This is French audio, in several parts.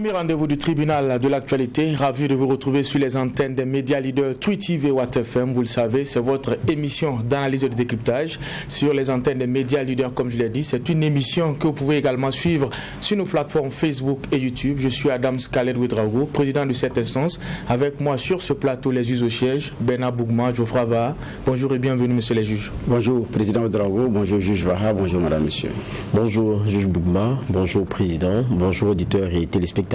Premier rendez-vous du tribunal de l'actualité. Ravi de vous retrouver sur les antennes des médias leaders TweetTV et WattFM. Vous le savez, c'est votre émission d'analyse et de décryptage sur les antennes des médias leaders, comme je l'ai dit. C'est une émission que vous pouvez également suivre sur nos plateformes Facebook et YouTube. Je suis Adam Skaled Ouedraogo, président de cette instance. Avec moi sur ce plateau, les juges au siège, Bernard Bougma, Geoffroy Vaha. Bonjour et bienvenue, messieurs les juges. Bonjour, président Ouedraogo. Bonjour, juge Vaha. Bonjour, madame, monsieur. Bonjour, juge Bougma. Bonjour, président. Bonjour, auditeurs et téléspectateurs.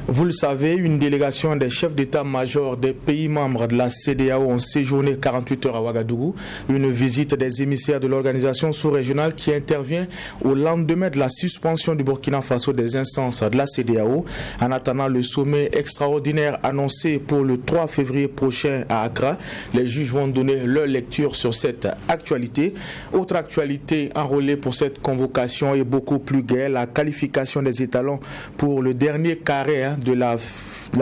Vous le savez, une délégation des chefs d'état-major des pays membres de la CEDEAO ont séjourné 48 heures à Ouagadougou. Une visite des émissaires de l'organisation sous-régionale qui intervient au lendemain de la suspension du Burkina Faso des instances de la CEDEAO. En attendant le sommet extraordinaire annoncé pour le 3 février prochain à Accra, les juges vont donner leur lecture sur cette actualité. Autre actualité enrôlée pour cette convocation est beaucoup plus gaie, la qualification des étalons pour le dernier carré de la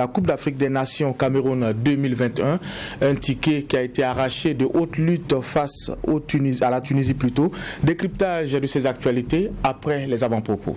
Coupe d'Afrique des Nations Cameroun 2021, un ticket qui a été arraché de haute lutte face à la Tunisie plutôt. Décryptage de ces actualités après les avant-propos.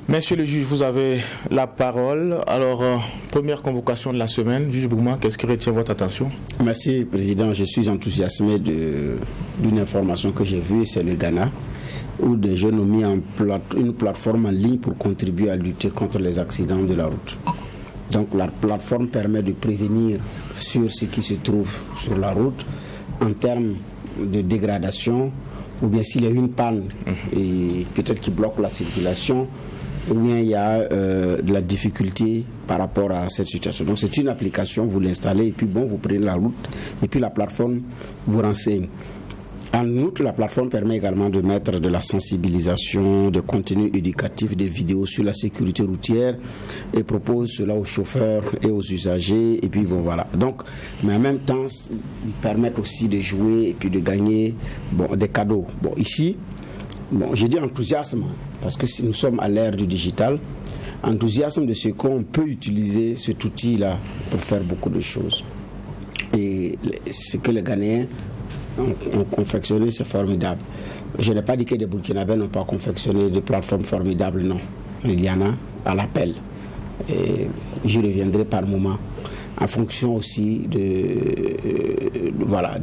Messieurs les juges, vous avez la parole. Alors, première convocation de la semaine. Juge Bougma, qu'est-ce qui retient votre attention? Merci, président. Je suis enthousiasmé d'une information que j'ai vue, c'est le Ghana, où des jeunes ont mis une plateforme en ligne pour contribuer à lutter contre les accidents de la route. Donc, la plateforme permet de prévenir sur ce qui se trouve sur la route en termes de dégradation, ou bien s'il y a une panne et peut-être qui bloque la circulation, ou bien il y a de la difficulté par rapport à cette situation. Donc c'est une application, vous l'installez et puis vous prenez la route et puis la plateforme vous renseigne. En outre, la plateforme permet également de mettre de la sensibilisation, de contenu éducatif, des vidéos sur la sécurité routière et propose cela aux chauffeurs et aux usagers. Et puis voilà. Donc, mais en même temps, ils permettent aussi de jouer et puis de gagner des cadeaux. Ici, je dis enthousiasme parce que si nous sommes à l'ère du digital, enthousiasme de ce qu'on peut utiliser cet outil-là pour faire beaucoup de choses. Et ce que les Ghanéens ont confectionné, c'est formidable. Je n'ai pas dit que les Burkinabés n'ont pas confectionné des plateformes formidables, non. Il y en a à l'appel. Et j'y reviendrai par moment, en fonction aussi des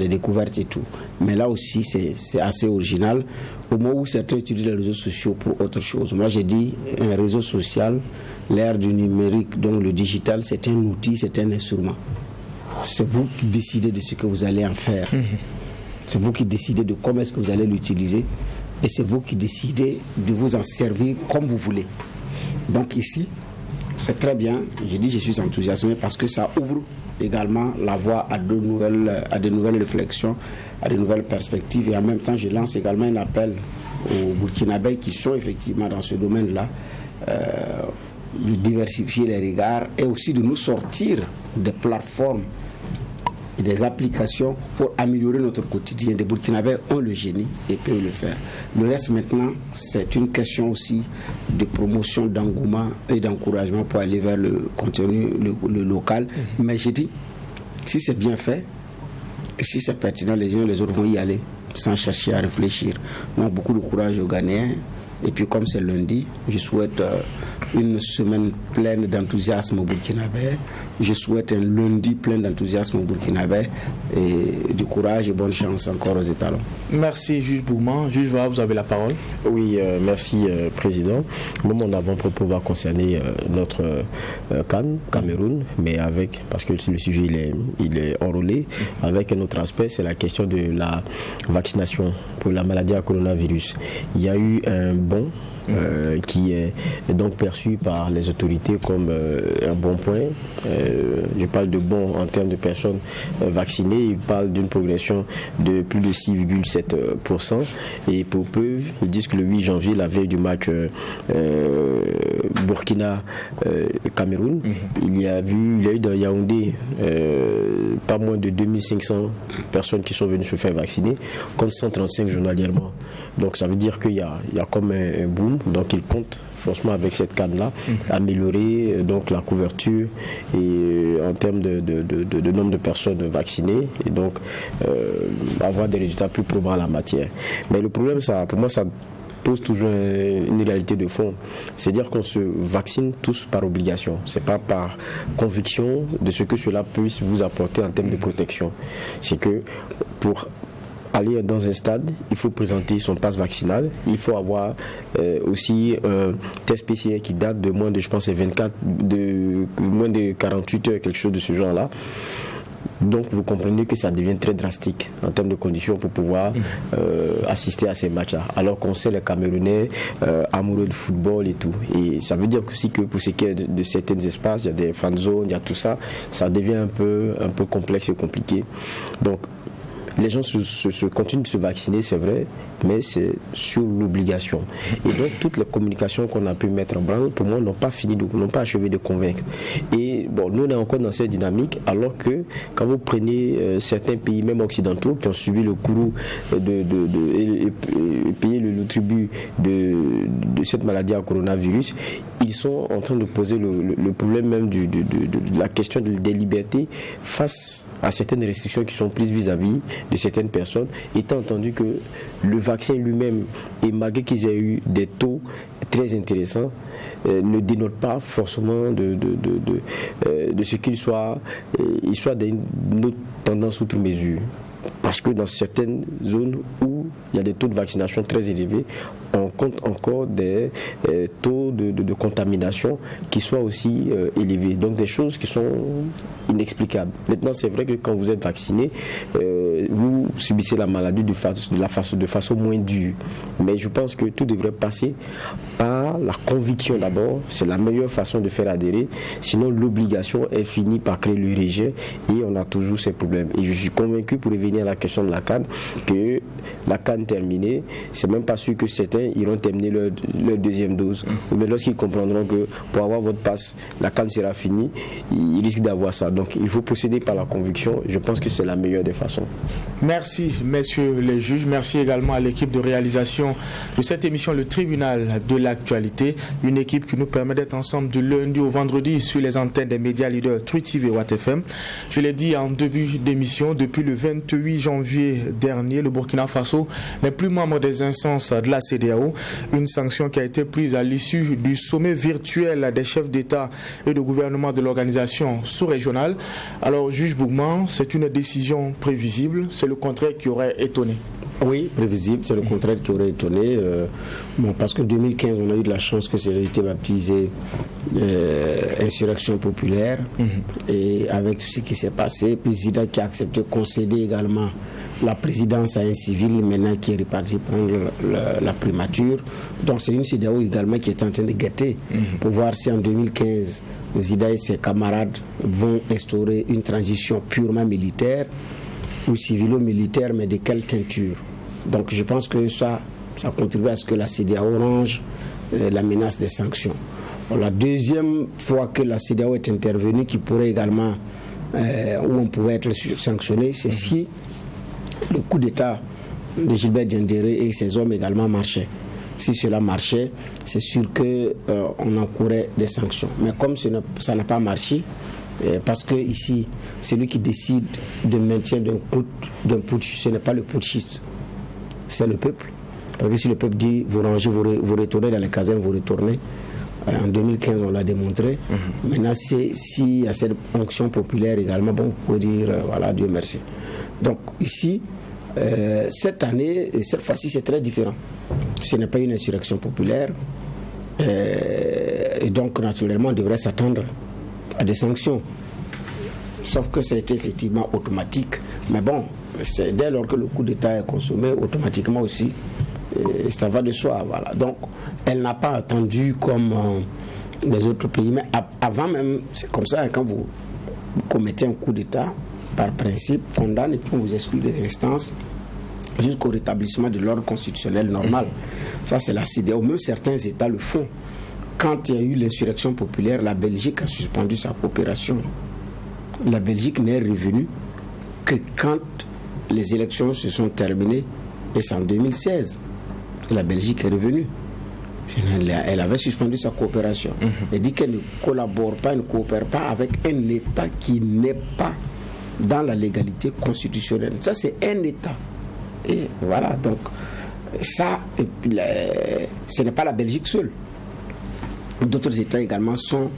découvertes et tout. Mais là aussi, c'est assez original. Au moment où certains utilisent les réseaux sociaux pour autre chose. Moi, j'ai dit un réseau social, l'ère du numérique, donc le digital, c'est un outil, c'est un instrument. C'est vous qui décidez de ce que vous allez en faire. C'est vous qui décidez de comment est-ce que vous allez l'utiliser. Et c'est vous qui décidez de vous en servir comme vous voulez. Donc ici, c'est très bien. J'ai dit je suis enthousiasmé parce que ça ouvre également la voie à de nouvelles réflexions, à de nouvelles perspectives. Et en même temps, je lance également un appel aux Burkinabés qui sont effectivement dans ce domaine-là, de diversifier les regards et aussi de nous sortir des plateformes et des applications pour améliorer notre quotidien. Les Burkinabés ont le génie et peuvent le faire. Le reste maintenant, c'est une question aussi de promotion, d'engouement et d'encouragement pour aller vers le contenu, le local. Mais j'ai dit, si c'est bien fait, si c'est pertinent, les uns et les autres vont y aller sans chercher à réfléchir. Donc beaucoup de courage aux Ghanéens. Et puis comme c'est lundi, je souhaite une semaine pleine d'enthousiasme au Burkinabé. Je souhaite un lundi plein d'enthousiasme au Burkinabé et du courage et bonne chance encore aux étalons. Merci, juge Bougma. Juge Vaha, vous avez la parole. Oui, merci, président. Mon avant-propos va concerner notre CAN, Cameroun, mais parce que le sujet il est enrôlé, avec un autre aspect, c'est la question de la vaccination pour la maladie à coronavirus. Il y a eu un bond qui est donc perçu par les autorités comme un bon point. Je parle de bon en termes de personnes vaccinées. Ils parlent d'une progression de plus de 6,7%. Et pour preuve, ils disent que le 8 janvier, la veille du match Burkina-Cameroun, il y a eu dans Yaoundé pas moins de 2500 personnes qui sont venues se faire vacciner, contre 135 journalièrement. Donc ça veut dire qu'il y a comme un boom. Donc ils comptent franchement, avec cette canne-là, améliorer donc la couverture et en termes de nombre de personnes vaccinées et donc avoir des résultats plus probants en la matière. Mais le problème, pour moi, ça pose toujours une réalité de fond. C'est-à-dire qu'on se vaccine tous par obligation. C'est pas par conviction de ce que cela puisse vous apporter en termes de protection. C'est que pour aller dans un stade, il faut présenter son passe vaccinal. Il faut avoir aussi un test PCR qui date de moins de, je pense, moins de 48 heures, quelque chose de ce genre-là. Donc vous comprenez que ça devient très drastique en termes de conditions pour pouvoir assister à ces matchs-là. Alors qu'on sait les Camerounais amoureux de football et tout. Et ça veut dire aussi que pour ce qui est de certains espaces, il y a des fan zones, il y a tout ça, ça devient un peu complexe et compliqué. Donc les gens continuent de se vacciner, c'est vrai, mais c'est sur l'obligation. Et donc, toutes les communications qu'on a pu mettre en branle, pour moi, n'ont pas achevé de convaincre. Et bon, nous, on est encore dans cette dynamique, alors que quand vous prenez certains pays, même occidentaux, qui ont subi le courroux et payé le tribut de cette maladie à coronavirus, ils sont en train de poser le problème même de la question des libertés face à certaines restrictions qui sont prises vis-à-vis de certaines personnes, étant entendu que le vaccin lui-même, et malgré qu'ils aient eu des taux très intéressants, ne dénote pas forcément de ce qu'il soit d'une autre tendance outre mesure. Parce que dans certaines zones où il y a des taux de vaccination très élevés, on compte encore des taux de contamination qui soient aussi élevés. Donc des choses qui sont inexplicables. Maintenant, c'est vrai que quand vous êtes vacciné, vous subissez la maladie de façon moins dure. Mais je pense que tout devrait passer par la conviction d'abord. C'est la meilleure façon de faire adhérer. Sinon, l'obligation est finie par créer le rejet et on a toujours ces problèmes. Et je suis convaincu, pour revenir à la question de la CAN, que la CAN terminée, c'est même pas sûr que certains iront terminer leur deuxième dose. Mais lorsqu'ils comprendront que pour avoir votre passe, la CAN sera finie, ils risquent d'avoir ça. Donc il faut procéder par la conviction. Je pense que c'est la meilleure des façons. Merci, messieurs les juges. Merci également à l'équipe de réalisation de cette émission, le tribunal de l'actualité. Une équipe qui nous permet d'être ensemble du lundi au vendredi sur les antennes des médias leaders Truth TV et Watt FM. Je l'ai dit en début d'émission, depuis le 28 janvier dernier, le Burkina Faso n'est plus membre des instances de la CEDEAO. Une sanction qui a été prise à l'issue du sommet virtuel des chefs d'État et de gouvernement de l'organisation sous-régionale. Alors, juge Bougman, c'est une décision prévisible, c'est le contraire qui aurait étonné. Oui, prévisible, c'est le contraire qui aurait étonné. Parce que 2015, on a eu de la chance que ça ait été baptisé insurrection populaire. Et avec tout ce qui s'est passé, puis Zida qui a accepté de concéder également la présidence à un civil, maintenant qui est reparti prendre la primature. Donc c'est une CEDEAO également qui est en train de guetter pour voir si en 2015, Zida et ses camarades vont instaurer une transition purement militaire ou civilo-militaire, mais de quelle teinture. Donc je pense que ça contribue à ce que la CEDEAO range la menace des sanctions. La deuxième fois que la CEDEAO est intervenue, qui pourrait également, où on pouvait être sanctionné, c'est si le coup d'État de Gilbert Diendéré et ses hommes également marchaient. Si cela marchait, c'est sûr qu'on encourait des sanctions. Mais comme ça n'a pas marché, parce que ici, celui qui décide de maintien d'un putsch, ce n'est pas le putschiste, c'est le peuple. Parce que si le peuple dit vous rangez, vous retournez dans les casernes, vous retournez. En 2015, on l'a démontré. Maintenant, s'il y a cette onction populaire également, bon, on peut dire voilà, Dieu merci. Donc ici, cette année, cette fois-ci, c'est très différent. Ce n'est pas une insurrection populaire. Et donc, naturellement, on devrait s'attendre à des sanctions. Sauf que ça a été effectivement automatique. Mais bon, c'est dès lors que le coup d'État est consommé, automatiquement aussi, ça va de soi. Voilà. Donc, elle n'a pas attendu comme les autres pays. Mais avant même, c'est comme ça, quand vous commettez un coup d'État, par principe, condamne et puis on vous exclut des instances jusqu'au rétablissement de l'ordre constitutionnel normal. Ça, c'est la CEDEAO. Même certains États le font. Quand il y a eu l'insurrection populaire, la Belgique a suspendu sa coopération. La Belgique n'est revenue que quand les élections se sont terminées, et c'est en 2016 que la Belgique est revenue. Elle avait suspendu sa coopération. Elle dit qu'elle ne collabore pas, elle ne coopère pas avec un État qui n'est pas dans la légalité constitutionnelle. Ça, c'est un État. Et voilà, donc, ça, ce n'est pas la Belgique seule. D'autres États également sont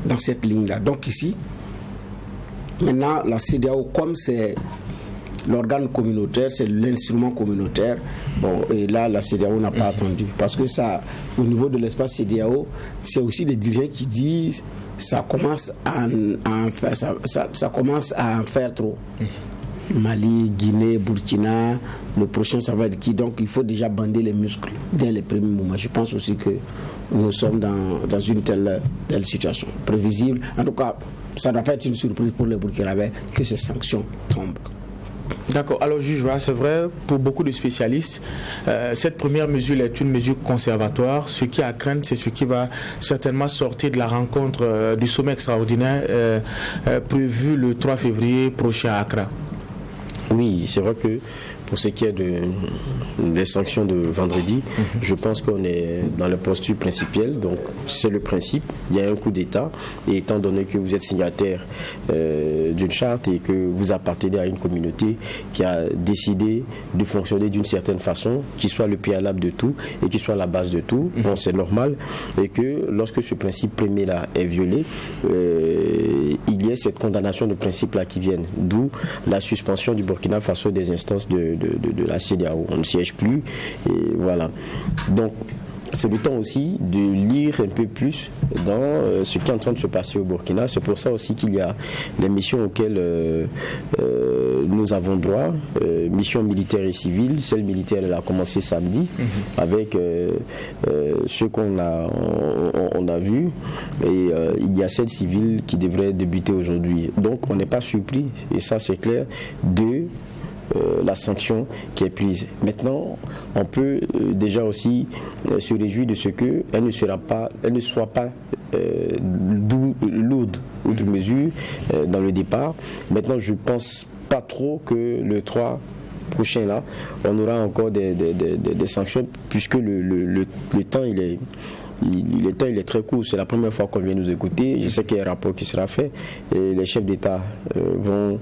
dans cette ligne-là. Donc ici, maintenant, la CEDEAO, comme c'est l'organe communautaire, c'est l'instrument communautaire, bon, et là, la CEDEAO n'a pas attendu. Parce que ça, au niveau de l'espace CEDEAO, c'est aussi des dirigeants qui disent ça commence à en faire trop. Mali, Guinée, Burkina, le prochain ça va être qui? Donc il faut déjà bander les muscles dès les premiers moments. Je pense aussi que nous sommes dans une telle situation prévisible. En tout cas, ça ne doit pas être une surprise pour les Burkinabés que ces sanctions tombent. D'accord. Alors, juge, voilà, c'est vrai, pour beaucoup de spécialistes, cette première mesure est une mesure conservatoire. Ce qui est à craindre, c'est ce qui va certainement sortir de la rencontre du sommet extraordinaire prévu le 3 février prochain à Accra. Oui, c'est vrai que pour ce qui est des sanctions de vendredi, je pense qu'on est dans la posture principale. Donc, c'est le principe. Il y a un coup d'État. Et étant donné que vous êtes signataire d'une charte et que vous appartenez à une communauté qui a décidé de fonctionner d'une certaine façon, qui soit le préalable de tout et qui soit la base de tout, bon, c'est normal. Et que lorsque ce principe premier-là est violé, il y a cette condamnation de principe-là qui vienne. D'où la suspension du Burkina Faso des instances de la CEDEAO. On ne siège plus et voilà. Donc c'est le temps aussi de lire un peu plus dans ce qui est en train de se passer au Burkina. C'est pour ça aussi qu'il y a des missions auxquelles nous avons droit, missions militaires et civiles. Celle militaire, elle a commencé samedi avec ce qu'on a vu, et il y a celle civile qui devrait débuter aujourd'hui. Donc on n'est pas surpris, et ça c'est clair, de la sanction qui est prise. Maintenant, on peut déjà aussi se réjouir de ce qu'elle ne soit pas lourde outre mesure dans le départ. Maintenant, je ne pense pas trop que le 3 prochain là, on aura encore des sanctions, puisque le temps il est très court. C'est la première fois qu'on vient nous écouter. Je sais qu'il y a un rapport qui sera fait. Et les chefs d'État vont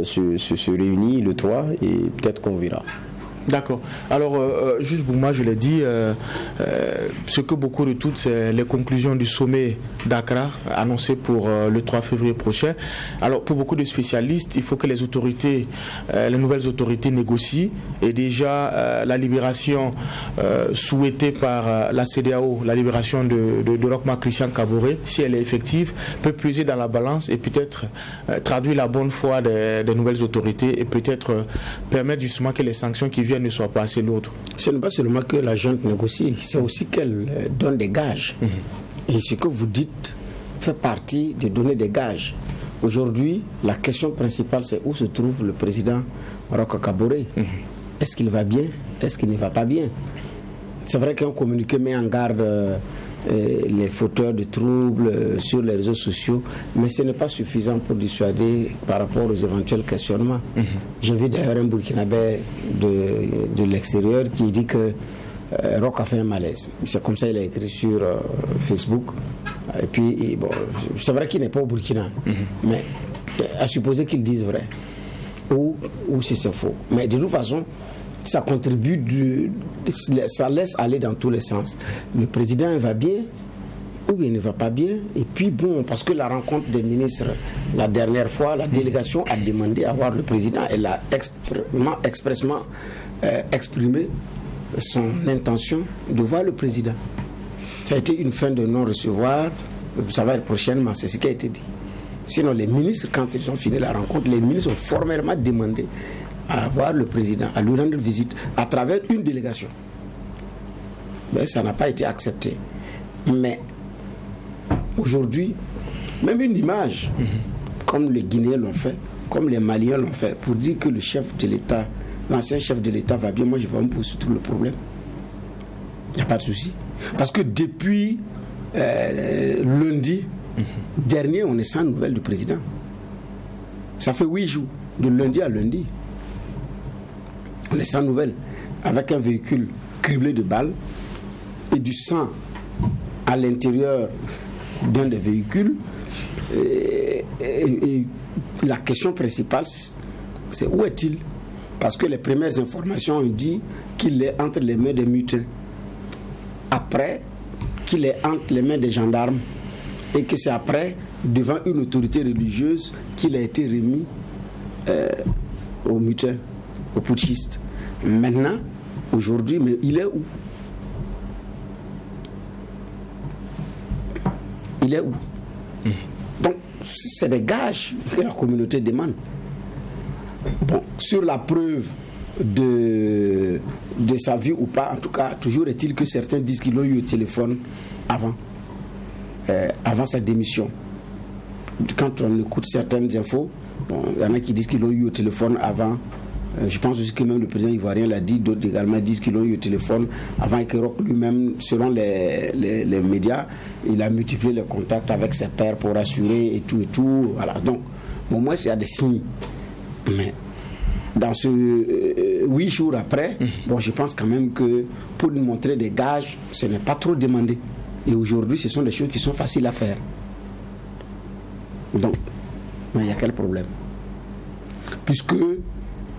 se réunir le 3 et peut-être qu'on verra. D'accord. Alors, juge Bouma, je l'ai dit, ce que beaucoup redoutent, c'est les conclusions du sommet d'Accra, annoncé pour le 3 février prochain. Alors, pour beaucoup de spécialistes, il faut que les nouvelles autorités négocient. Et déjà, la libération souhaitée par la CEDEAO, la libération de Roch Marc Christian Kaboré, si elle est effective, peut peser dans la balance et peut-être traduire la bonne foi des nouvelles autorités et peut-être permettre justement que les sanctions qui viennent ne soit pas assez lourde. Ce n'est pas seulement que la junte négocie, c'est aussi qu'elle donne des gages. Et ce que vous dites fait partie de donner des gages. Aujourd'hui, la question principale, c'est où se trouve le président Roch Kaboré. Est-ce qu'il va bien? Est-ce qu'il ne va pas bien? C'est vrai qu'un communiqué met en garde les fauteurs de troubles sur les réseaux sociaux, mais ce n'est pas suffisant pour dissuader par rapport aux éventuels questionnements. J'ai vu d'ailleurs un Burkinabé de l'extérieur qui dit que Roch a fait un malaise. C'est comme ça qu'il a écrit sur Facebook. Et puis, bon, c'est vrai qu'il n'est pas au Burkina, mais à supposer qu'il dise vrai ou si c'est faux. Mais de toute façon, ça contribue, ça laisse aller dans tous les sens. Le président va bien ou il ne va pas bien. Et puis bon, parce que la rencontre des ministres, la dernière fois, la délégation a demandé à voir le président. Elle a expressément exprimé son intention de voir le président. Ça a été une fin de non-recevoir. Ça va être prochainement, c'est ce qui a été dit. Sinon, les ministres, quand ils ont fini la rencontre, les ministres ont formellement demandé à voir le président, à lui rendre visite à travers une délégation. Mais ça n'a pas été accepté. Mais aujourd'hui, même une image, comme les Guinéens l'ont fait, comme les Maliens l'ont fait, pour dire que le chef de l'État, l'ancien chef de l'État va bien, moi je vais me poser tout le problème. Il n'y a pas de souci. Parce que depuis lundi dernier, on est sans nouvelles du président. Ça fait 8 jours, de lundi à lundi. On est sans nouvelles, avec un véhicule criblé de balles. Et du sang à l'intérieur d'un des véhicules. Et la question principale, c'est où est-il? Parce que les premières informations ont dit qu'il est entre les mains des mutins. Après, qu'il est entre les mains des gendarmes. Et que c'est après, devant une autorité religieuse, qu'il a été remis aux mutins, aux putschistes. Maintenant, aujourd'hui, mais il est où? Il est où? Donc, c'est des gages que la communauté demande. Bon, sur la preuve de sa vie ou pas, en tout cas, toujours est-il que certains disent qu'ils l'ont eu au téléphone avant sa démission. Quand on écoute certaines infos, bon, il y en a qui disent qu'ils l'ont eu au téléphone avant. Je pense aussi que même le président ivoirien l'a dit, d'autres également disent qu'ils l'ont eu au téléphone avant et que Roch lui-même, selon les médias, il a multiplié les contacts avec ses pairs pour assurer et tout. Voilà. Donc, au moins, il y a des signes. Mais dans ce 8 jours après, bon, je pense quand même que pour nous montrer des gages, ce n'est pas trop demandé. Et aujourd'hui, ce sont des choses qui sont faciles à faire. Donc, il y a quel problème? Puisque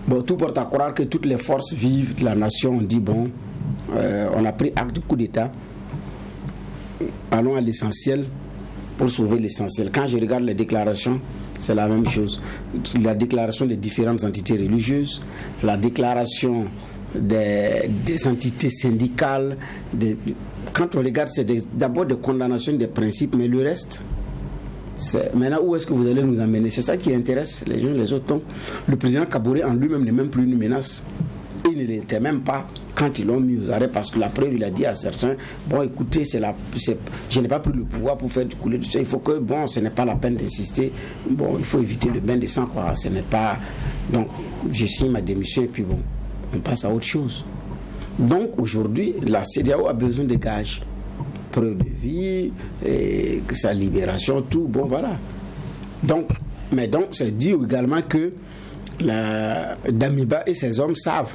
bon, tout porte à croire que toutes les forces vives de la nation ont dit bon, on a pris acte de coup d'État, allons à l'essentiel pour sauver l'essentiel. Quand je regarde les déclarations, c'est la même chose. La déclaration des différentes entités religieuses, la déclaration des entités syndicales, quand on regarde, c'est d'abord des condamnations des principes, mais le reste, maintenant, où est-ce que vous allez nous amener? C'est ça qui intéresse les uns les autres. Donc, le président Kaboré en lui-même n'est même plus une menace. Il ne l'était même pas quand ils l'ont mis aux arrêts, parce que la preuve, il a dit à certains, bon, écoutez, je n'ai pas pris le pouvoir pour faire couler tout ça. Il faut que, bon, ce n'est pas la peine d'insister. Bon, il faut éviter le bain de sang, quoi. Ce n'est pas... Donc, je signe ma démission et puis bon, on passe à autre chose. Donc, aujourd'hui, la CEDEAO a besoin de gages. Preuve de vie, et sa libération, tout, bon voilà. Donc, mais donc, c'est dit également que Damiba et ses hommes savent.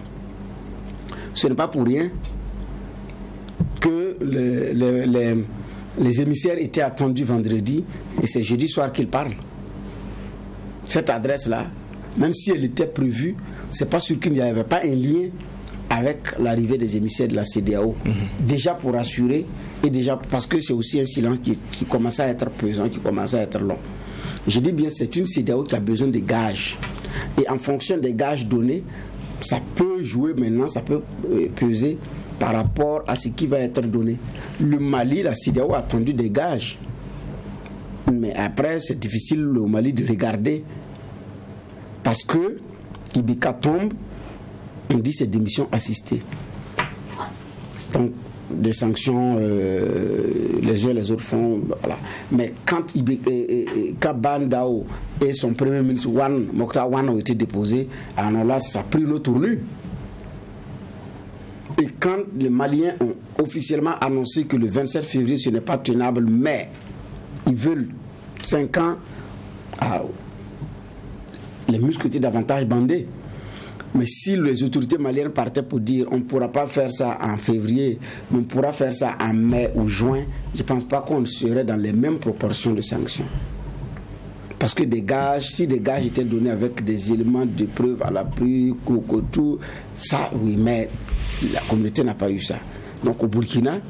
Ce n'est pas pour rien que les émissaires étaient attendus vendredi et c'est jeudi soir qu'ils parlent. Cette adresse-là, même si elle était prévue, c'est pas sûr qu'il n'y avait pas un lien avec l'arrivée des émissaires de la CEDEAO. Déjà pour assurer, et déjà parce que c'est aussi un silence qui commence à être pesant, qui commence à être long. Je dis bien, c'est une CEDEAO qui a besoin de gages. Et en fonction des gages donnés, ça peut jouer maintenant, ça peut peser par rapport à ce qui va être donné. Le Mali, la CEDEAO a attendu des gages. Mais après, c'est difficile au Mali de regarder. Parce que Ibeka tombe, on dit c'est démission assistée. Donc, des sanctions, les uns les autres font, voilà. Mais quand Bandao et son premier ministre Mokhtar Wan ont été déposés, alors là, ça a pris une autre tournure. Et quand les Maliens ont officiellement annoncé que le 27 février, ce n'est pas tenable, mais ils veulent 5 ans, les muscles étaient davantage bandés. Mais si les autorités maliennes partaient pour dire on ne pourra pas faire ça en février, mais on pourra faire ça en mai ou juin, je ne pense pas qu'on serait dans les mêmes proportions de sanctions. Parce que des gages, si des gages étaient donnés avec des éléments de preuve à l'appui, tout, ça oui, mais la communauté n'a pas eu ça. Donc au Burkina,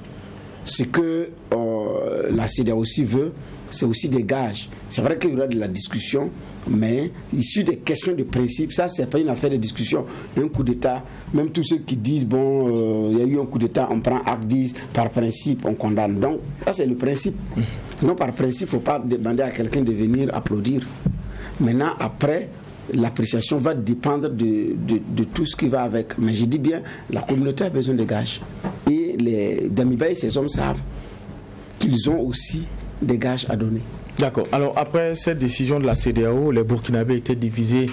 ce que la CEDEAO aussi veut, c'est aussi des gages. C'est vrai qu'il y aura de la discussion, mais issu des questions de principe, ça c'est pas une affaire de discussion. Un coup d'État, même tous ceux qui disent bon, il y a eu un coup d'État, on prend acte 10, par principe on condamne. Donc ça c'est le principe. Sinon par principe, il ne faut pas demander à quelqu'un de venir applaudir. Maintenant après, l'appréciation va dépendre de tout ce qui va avec. Mais je dis bien, la communauté a besoin de gages. Et les Damiba et ses hommes savent qu'ils ont aussi des gages à donner. D'accord. Alors, après cette décision de la CEDEAO, les Burkinabés étaient divisés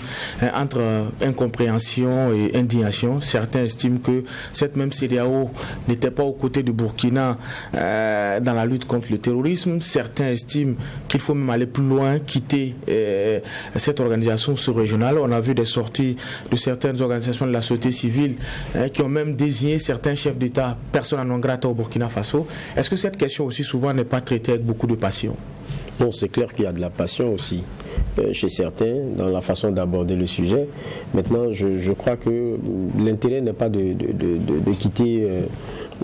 entre incompréhension et indignation. Certains estiment que cette même CEDEAO n'était pas aux côtés du Burkina dans la lutte contre le terrorisme. Certains estiment qu'il faut même aller plus loin, quitter cette organisation sous-régionale. On a vu des sorties de certaines organisations de la société civile qui ont même désigné certains chefs d'État persona non grata au Burkina Faso. Est-ce que cette question aussi souvent n'est pas traitée avec beaucoup de passion? Bon, c'est clair qu'il y a de la passion aussi chez certains dans la façon d'aborder le sujet. Maintenant, je crois que l'intérêt n'est pas de quitter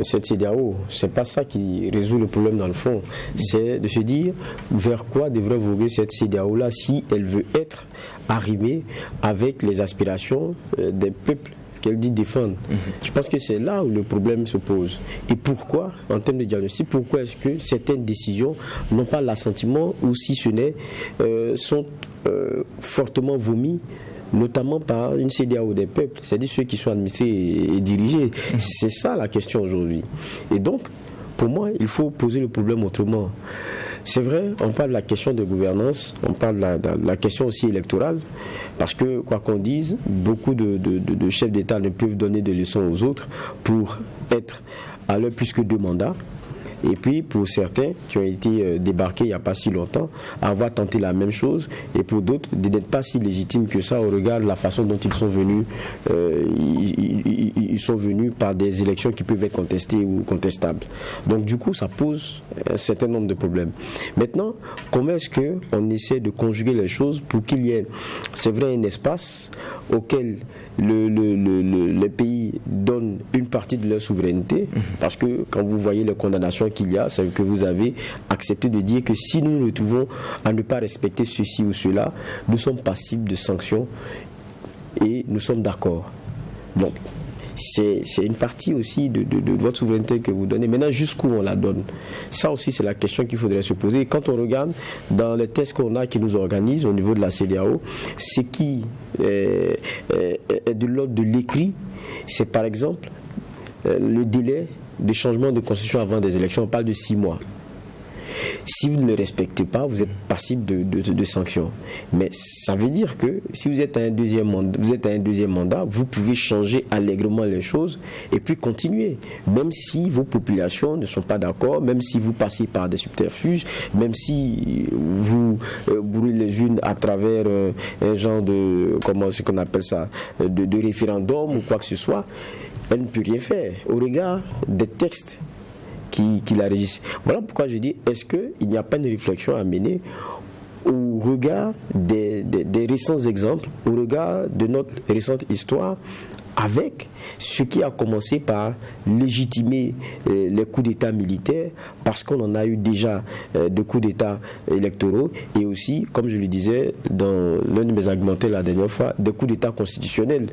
cette CEDEAO. C'est pas ça qui résout le problème dans le fond. C'est de se dire vers quoi devrait voguer cette CEDEAO-là si elle veut être arrimée avec les aspirations des peuples qu'elle dit défendre. Je pense que c'est là où le problème se pose. Et pourquoi, en termes de diagnostic, pourquoi est-ce que certaines décisions n'ont pas l'assentiment ou si ce n'est sont fortement vomies, notamment par une CEDEAO des peuples, c'est-à-dire ceux qui sont administrés et dirigés. C'est ça la question aujourd'hui. Et donc, pour moi, il faut poser le problème autrement. C'est vrai, on parle de la question de gouvernance, on parle de la question aussi électorale, parce que, quoi qu'on dise, beaucoup de chefs d'État ne peuvent donner des leçons aux autres pour être à leur plus que 2 mandats. Et puis pour certains qui ont été débarqués il n'y a pas si longtemps, avoir tenté la même chose, et pour d'autres de n'être pas si légitimes que ça au regard de la façon dont ils sont venus. Ils sont venus par des élections qui peuvent être contestées ou contestables. Donc du coup ça pose un certain nombre de problèmes. Maintenant, comment est-ce qu'on essaie de conjuguer les choses pour qu'il y ait, c'est vrai, un espace auquel les pays donnent une partie de leur souveraineté, parce que quand vous voyez les condamnations qu'il y a, c'est que vous avez accepté de dire que si nous nous retrouvons à ne pas respecter ceci ou cela, nous sommes passibles de sanctions et nous sommes d'accord. Donc, c'est une partie aussi de votre souveraineté que vous donnez. Maintenant, jusqu'où on la donne? Ça aussi, c'est la question qu'il faudrait se poser. Quand on regarde dans les tests qu'on a qui nous organisent au niveau de la CEDEAO, ce qui est de l'ordre de l'écrit, c'est par exemple le délai de changement de constitution avant des élections. On parle de 6 mois. Si vous ne le respectez pas, vous êtes passible de sanctions. Mais ça veut dire que si vous êtes à un deuxième mandat, vous pouvez changer allègrement les choses et puis continuer. Même si vos populations ne sont pas d'accord, même si vous passez par des subterfuges, même si vous brûlez les unes à travers un genre de, comment c'est qu'on appelle ça, de référendum ou quoi que ce soit, elle ne peut rien faire au regard des textes qui la régissent. Voilà pourquoi je dis, est-ce qu'il n'y a pas une réflexion à mener au regard des récents exemples, au regard de notre récente histoire, avec ce qui a commencé par légitimer les coups d'État militaires, parce qu'on en a eu déjà de coups d'État électoraux, et aussi, comme je le disais dans l'un de mes argumentaires la dernière fois, des coups d'État constitutionnels.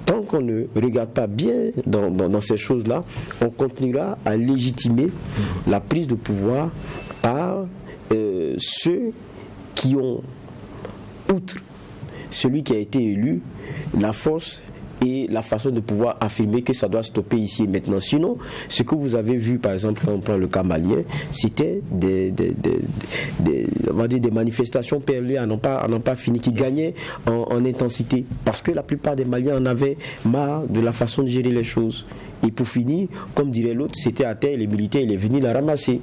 Tant qu'on ne regarde pas bien dans ces choses-là, on continuera à légitimer la prise de pouvoir par ceux qui ont, outre celui qui a été élu, la force et la façon de pouvoir affirmer que ça doit stopper ici et maintenant. Sinon, ce que vous avez vu, par exemple, quand on prend le cas malien, c'était on va dire des manifestations perlées à n'en pas fini, qui gagnaient en intensité, parce que la plupart des Maliens en avaient marre de la façon de gérer les choses. Et pour finir, comme dirait l'autre, c'était à terre, les militaires, il est venu la ramasser.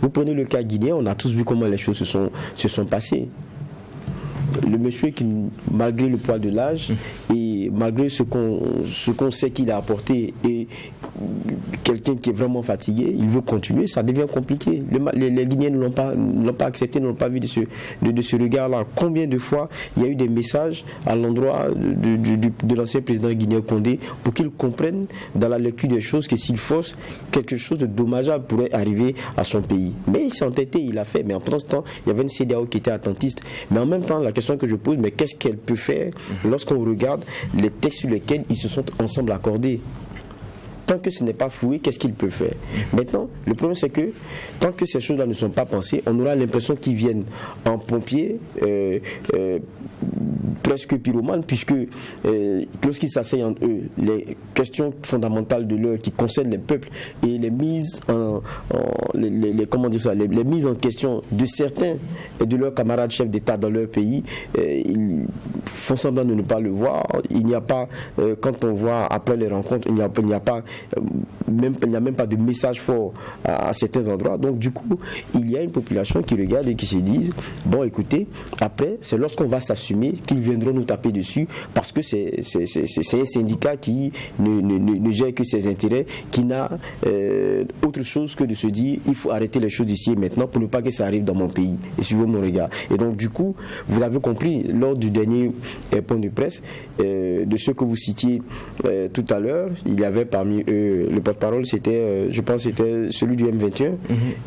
Vous prenez le cas guinéen, on a tous vu comment les choses se sont passées. Le monsieur qui, malgré le poids de l'âge et malgré ce qu'on sait qu'il a apporté, et quelqu'un qui est vraiment fatigué, il veut continuer, ça devient compliqué. Les Guinéens ne l'ont pas accepté, ne l'ont pas vu de ce regard-là. Combien de fois il y a eu des messages à l'endroit de l'ancien président guinéen Condé pour qu'il comprenne dans la lecture des choses que s'il force, quelque chose de dommageable pourrait arriver à son pays. Mais il s'est entêté, il l'a fait. Mais en pendant ce temps, il y avait une CEDEAO qui était attentiste. Mais en même temps, la question que je pose, mais qu'est-ce qu'elle peut faire lorsqu'on regarde les textes sur lesquels ils se sont ensemble accordés? Tant que ce n'est pas floué, qu'est-ce qu'il peut faire? Maintenant, le problème c'est que tant que ces choses-là ne sont pas pensées, on aura l'impression qu'ils viennent en pompier, presque pyromane, puisque lorsqu'ils s'asseyent entre eux, les questions fondamentales de l'heure qui concernent les peuples et les mises en les mises en question de certains et de leurs camarades chefs d'État dans leur pays, ils font semblant de ne pas le voir. Il n'y a pas, quand on voit après les rencontres, il n'y a même pas de message fort à certains endroits. Donc du coup, il y a une population qui regarde et qui se disent, bon écoutez, après c'est lorsqu'on va s'assumer qu'ils viendront nous taper dessus, parce que c'est un syndicat qui ne gère que ses intérêts, qui n'a autre chose que de se dire, il faut arrêter les choses ici et maintenant pour ne pas que ça arrive dans mon pays. Et suivez mon regard. Et donc du coup, vous avez compris lors du dernier point de presse, de ceux que vous citiez tout à l'heure, il y avait parmi eux, le porte-parole c'était, je pense c'était celui du M21,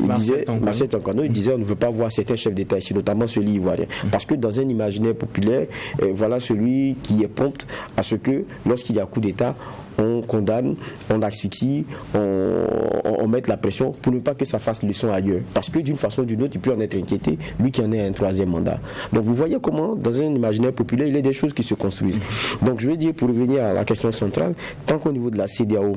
il disait, Marcel Tankano, il disait on ne veut pas voir certains chefs d'État ici, notamment celui ivoirien, parce que dans un imaginaire populaire, voilà celui qui est prompte à ce que lorsqu'il y a coup d'État, on condamne, on asphyxie, on met la pression pour ne pas que ça fasse leçon ailleurs. Parce que d'une façon ou d'une autre, il peut en être inquiété, lui qui en est un troisième mandat. Donc vous voyez comment, dans un imaginaire populaire, il y a des choses qui se construisent. Donc je vais dire, pour revenir à la question centrale, tant qu'au niveau de la CEDEAO,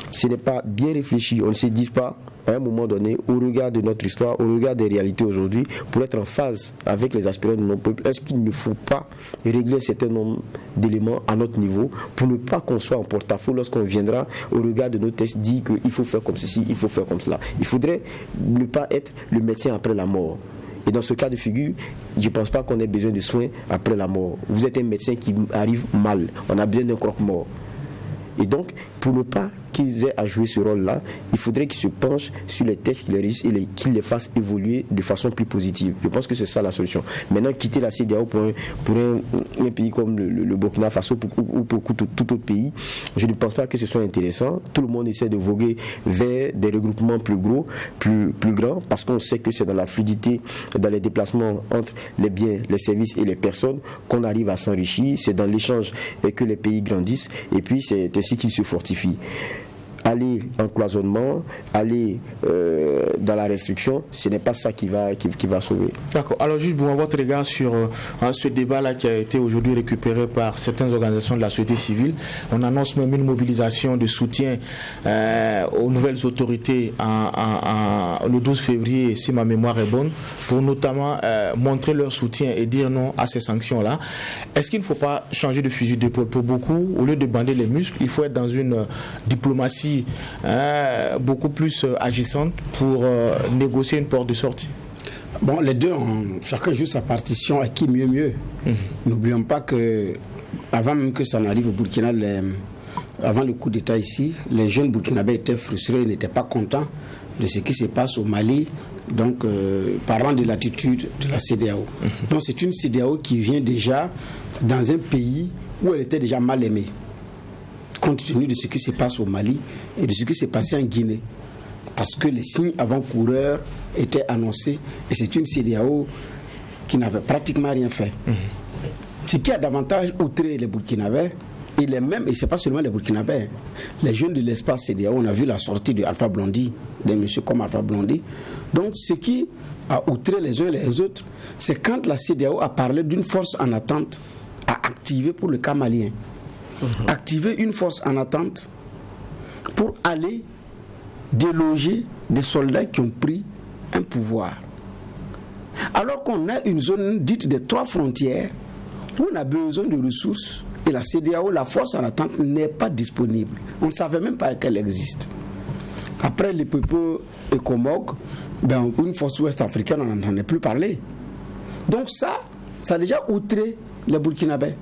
ce n'est pas bien réfléchi, on ne se dit pas, à un moment donné, au regard de notre histoire, au regard des réalités aujourd'hui, pour être en phase avec les aspirants de nos peuples, est-ce qu'il ne faut pas régler un certain nombre d'éléments à notre niveau pour ne pas qu'on soit en porte-à-faux lorsqu'on viendra au regard de nos textes dire qu'il faut faire comme ceci, il faut faire comme cela. Il faudrait ne pas être le médecin après la mort. Et dans ce cas de figure, je ne pense pas qu'on ait besoin de soins après la mort. Vous êtes un médecin qui arrive mal, on a besoin d'un croque-mort. Et donc, pour ne pas qu'ils aient à jouer ce rôle-là, il faudrait qu'ils se penchent sur les textes qui les régissent et qu'ils les fassent évoluer de façon plus positive. Je pense que c'est ça la solution. Maintenant, quitter la CEDEAO pour un pays comme le Burkina Faso ou pour tout autre pays, je ne pense pas que ce soit intéressant. Tout le monde essaie de voguer vers des regroupements plus gros, plus grands, parce qu'on sait que c'est dans la fluidité, dans les déplacements entre les biens, les services et les personnes qu'on arrive à s'enrichir. C'est dans l'échange que les pays grandissent et puis c'est ainsi qu'ils se fortifient. Aller en cloisonnement, aller dans la restriction, ce n'est pas ça qui va sauver. D'accord. Alors juste pour votre regard sur ce débat-là qui a été aujourd'hui récupéré par certaines organisations de la société civile, on annonce même une mobilisation de soutien aux nouvelles autorités le 12 février, si ma mémoire est bonne, pour notamment montrer leur soutien et dire non à ces sanctions-là. Est-ce qu'il ne faut pas changer de fusil d'épaule pour beaucoup? Au lieu de bander les muscles, il faut être dans une diplomatie beaucoup plus agissante pour négocier une porte de sortie. Bon, les deux, chacun joue sa partition et qui mieux. N'oublions pas que avant même que ça n'arrive au Burkina, avant le coup d'État ici, les jeunes burkinabés étaient frustrés, ils n'étaient pas contents de ce qui se passe au Mali, donc parlant de l'attitude de la CEDEAO. Donc c'est une CEDEAO qui vient déjà dans un pays où elle était déjà mal aimée, compte tenu de ce qui se passe au Mali et de ce qui s'est passé en Guinée. Parce que les signes avant-coureurs étaient annoncés et c'est une CEDEAO qui n'avait pratiquement rien fait. Ce qui a davantage outré les Burkinabés, et ce n'est pas seulement les Burkinabés, les jeunes de l'espace CEDEAO, on a vu la sortie de Alpha Blondy, des messieurs comme Alpha Blondy. Donc ce qui a outré les uns et les autres, c'est quand la CEDEAO a parlé d'une force en attente à activer pour le cas malien. Activer une force en attente pour aller déloger des soldats qui ont pris un pouvoir. Alors qu'on a une zone dite des 3 frontières où on a besoin de ressources et la CEDEAO, la force en attente, n'est pas disponible. On ne savait même pas qu'elle existe. Après les peuples Ecomog, une force ouest-africaine, on n'en a plus parlé. Donc ça a déjà outré les Burkinabés.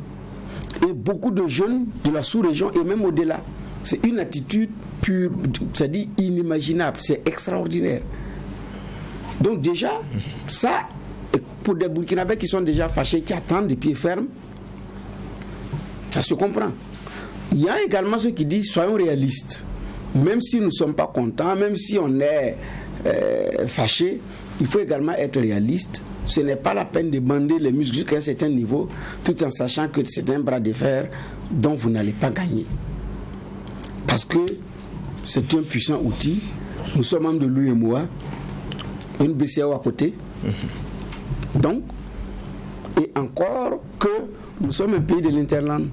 Et beaucoup de jeunes de la sous-région et même au-delà. C'est une attitude pure, c'est-à-dire inimaginable, c'est extraordinaire. Donc déjà, ça, pour des Burkinabés qui sont déjà fâchés, qui attendent de pied ferme, ça se comprend. Il y a également ceux qui disent, soyons réalistes. Même si nous ne sommes pas contents, même si on est fâchés, il faut également être réaliste. Ce n'est pas la peine de bander les muscles jusqu'à un certain niveau, tout en sachant que c'est un bras de fer dont vous n'allez pas gagner. Parce que c'est un puissant outil. Nous sommes membres de l'UEMOA, une BCEAO à côté. Donc, et encore que nous sommes un pays de l'interland.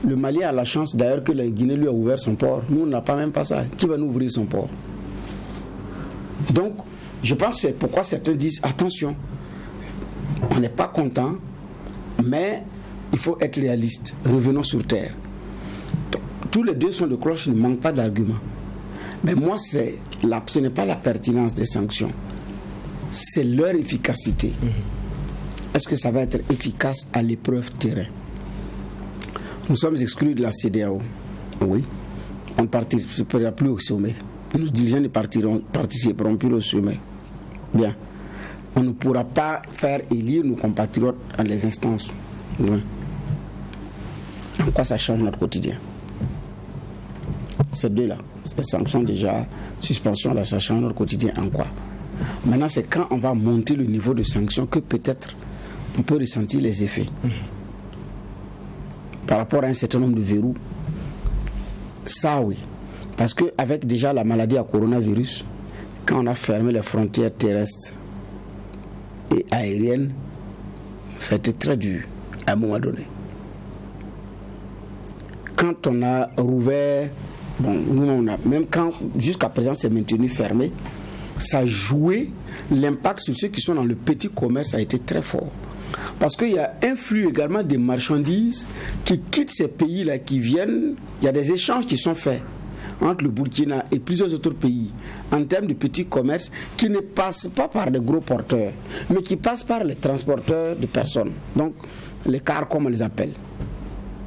Le Mali a la chance d'ailleurs que la Guinée lui a ouvert son port. Nous, on n'a pas même pas ça. Qui va nous ouvrir son port? Donc, je pense que c'est pourquoi certains disent attention, on n'est pas content, mais il faut être réaliste. Revenons sur terre. Donc, tous les deux sons de cloche ne manquent pas d'arguments. Mais moi, ce n'est pas la pertinence des sanctions, c'est leur efficacité. Est-ce que ça va être efficace à l'épreuve terrain? Nous sommes exclus de la CEDEAO. Oui. On ne participera plus au sommet. Nos dirigeants ne participeront plus au sommet. Bien. On ne pourra pas faire élire nos compatriotes à les instances. Oui. En quoi ça change notre quotidien? Ces deux-là, ces sanctions déjà, suspension, là, ça change notre quotidien en quoi? Maintenant, c'est quand on va monter le niveau de sanctions que peut-être on peut ressentir les effets. Par rapport à un certain nombre de verrous, ça oui. Parce qu'avec déjà la maladie à coronavirus, quand on a fermé les frontières terrestres et aériennes, ça a été très dur à un moment donné. Quand on a rouvert, bon, nous on a, même quand jusqu'à présent c'est maintenu fermé, ça a joué, l'impact sur ceux qui sont dans le petit commerce a été très fort. Parce qu'il y a un flux également de marchandises qui quittent ces pays-là, qui viennent, il y a des échanges qui sont faits entre le Burkina et plusieurs autres pays en termes de petits commerces qui ne passent pas par des gros porteurs, mais qui passent par les transporteurs de personnes. Donc, les cars comme on les appelle,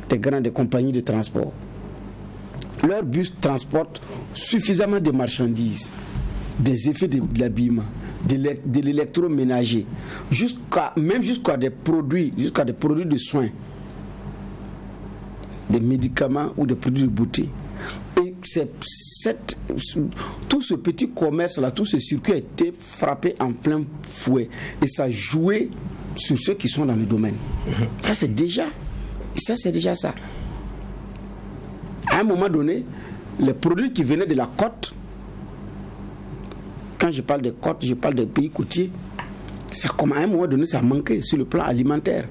des compagnies de transport. Leurs bus transportent suffisamment de marchandises, des effets de l'habillement, de l'électroménager, même jusqu'à des produits de soins, des médicaments ou des produits de beauté. Et tout ce petit commerce-là, tout ce circuit a été frappé en plein fouet. Et ça a joué sur ceux qui sont dans le domaine. Ça, c'est déjà ça. À un moment donné, les produits qui venaient de la côte, quand je parle de côte, je parle des pays côtiers, à un moment donné, ça manquait sur le plan alimentaire.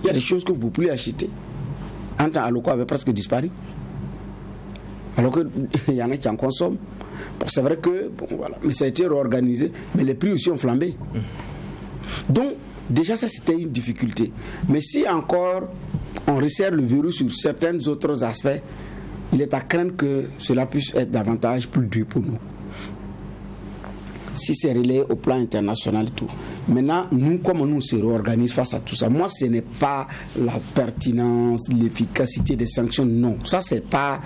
Il y a des choses que vous ne pouvez plus acheter. Un temps, Aloko avait presque disparu. Alors qu'il y en a qui en consomment. Bon, c'est vrai que, bon, voilà, mais ça a été réorganisé, mais les prix aussi ont flambé. Donc, déjà, ça, c'était une difficulté. Mais si encore on resserre le verrou sur certains autres aspects, il est à craindre que cela puisse être davantage plus dur pour nous. Si c'est relayé au plan international et tout. Maintenant, nous, comment nous se réorganisons face à tout ça? Moi, ce n'est pas la pertinence, l'efficacité des sanctions, non. Ça, c'est pas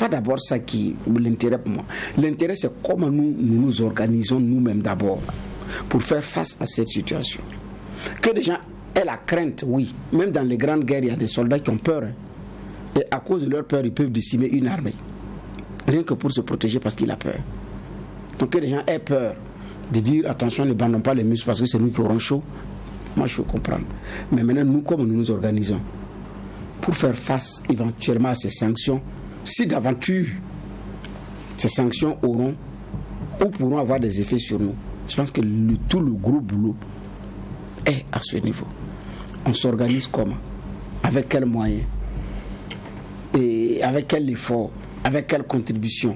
d'abord ça qui l'intérêt pour moi. L'intérêt, c'est comment nous organisons nous-mêmes d'abord pour faire face à cette situation. Que des gens aient la crainte, oui. Même dans les grandes guerres, il y a des soldats qui ont peur. Hein. Et à cause de leur peur, ils peuvent décimer une armée. Rien que pour se protéger parce qu'il a peur. Donc que les gens aient peur de dire attention, ne bandons pas les muscles parce que c'est nous qui aurons chaud. Moi, je peux comprendre. Mais maintenant, nous, comment nous nous organisons pour faire face éventuellement à ces sanctions, si d'aventure ces sanctions auront ou pourront avoir des effets sur nous. Je pense que tout le gros boulot est à ce niveau. On s'organise comment? Avec quels moyens? Et avec quel effort? Avec quelle contribution?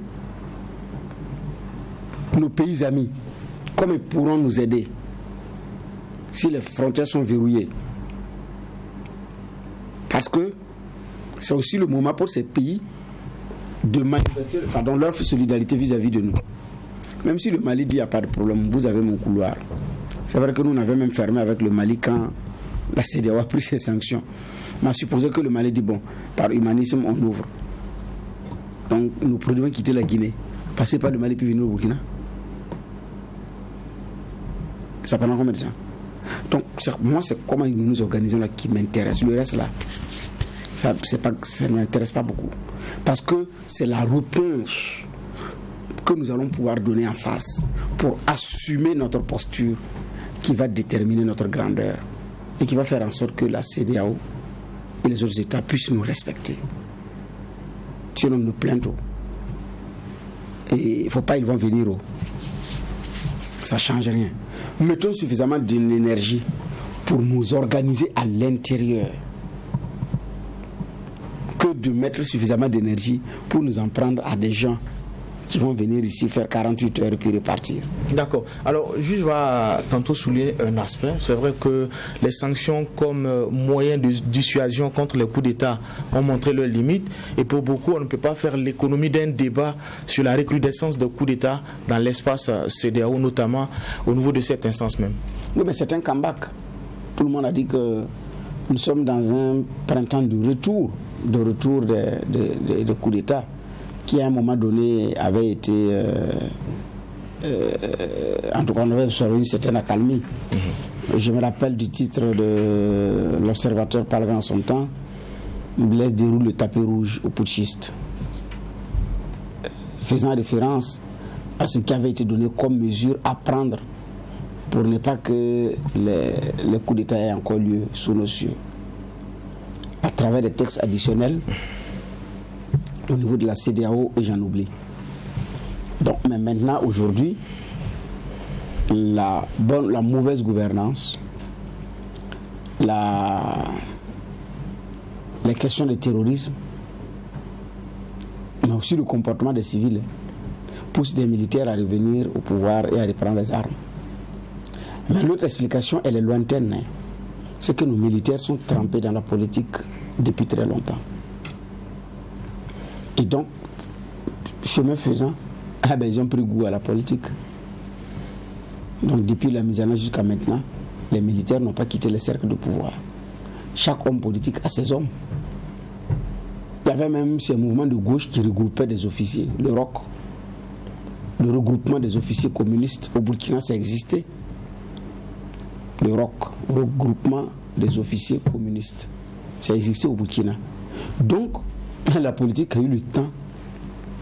Nos pays amis, comment ils pourront nous aider si les frontières sont verrouillées? Parce que c'est aussi le moment pour ces pays de manifester leur solidarité vis-à-vis de nous. Même si le Mali dit qu'il n'y a pas de problème, vous avez mon couloir. C'est vrai que nous, on avait même fermé avec le Mali quand la CEDEAO a pris ses sanctions. On a supposé que le Mali dit, bon, par humanisme, on ouvre. Donc, nos produits vont quitter la Guinée, passer par le Mali puis venir au Burkina. Ça pendant combien de temps? Donc, moi, c'est comment nous nous organisons là qui m'intéresse. Le reste là, ça ne m'intéresse pas beaucoup. Parce que c'est la réponse que nous allons pouvoir donner en face pour assumer notre posture qui va déterminer notre grandeur et qui va faire en sorte que la CEDEAO et les autres États puissent nous respecter. Sinon, nous plaindrons. Et il ne faut pas, ils vont venir. Ça ne change rien. Mettons suffisamment d'énergie pour nous organiser à l'intérieur que de mettre suffisamment d'énergie pour nous en prendre à des gens qui vont venir ici faire 48 heures et puis repartir. D'accord. Alors, le juge va tantôt souligner un aspect. C'est vrai que les sanctions comme moyen de dissuasion contre les coups d'État ont montré leurs limites. Et pour beaucoup, on ne peut pas faire l'économie d'un débat sur la recrudescence des coups d'État dans l'espace CEDEAO, notamment au niveau de cette instance même. Oui, mais c'est un comeback. Tout le monde a dit que nous sommes dans un printemps de retour des coups d'État, qui à un moment donné avait été en tout cas on avait observé une certaine accalmie. Je me rappelle du titre de l'Observateur parlant en son temps, Blaise déroule le tapis rouge aux putschistes, faisant référence à ce qui avait été donné comme mesure à prendre pour ne pas que les coups d'État aient encore lieu sous nos cieux, à travers des textes additionnels au niveau de la CEDEAO, et j'en oublie. Donc, mais maintenant, aujourd'hui, la mauvaise gouvernance, les questions de terrorisme, mais aussi le comportement des civils, poussent des militaires à revenir au pouvoir et à reprendre les armes. Mais l'autre explication, elle est lointaine. C'est que nos militaires sont trempés dans la politique depuis très longtemps. Et donc, chemin faisant, ils ont pris goût à la politique. Donc, depuis la mise en œuvre jusqu'à maintenant, les militaires n'ont pas quitté le cercle de pouvoir. Chaque homme politique a ses hommes. Il y avait même ces mouvements de gauche qui regroupaient des officiers, le ROC. Le regroupement des officiers communistes au Burkina, ça existait. Le ROC, regroupement des officiers communistes, ça existait au Burkina. Donc, la politique a eu le temps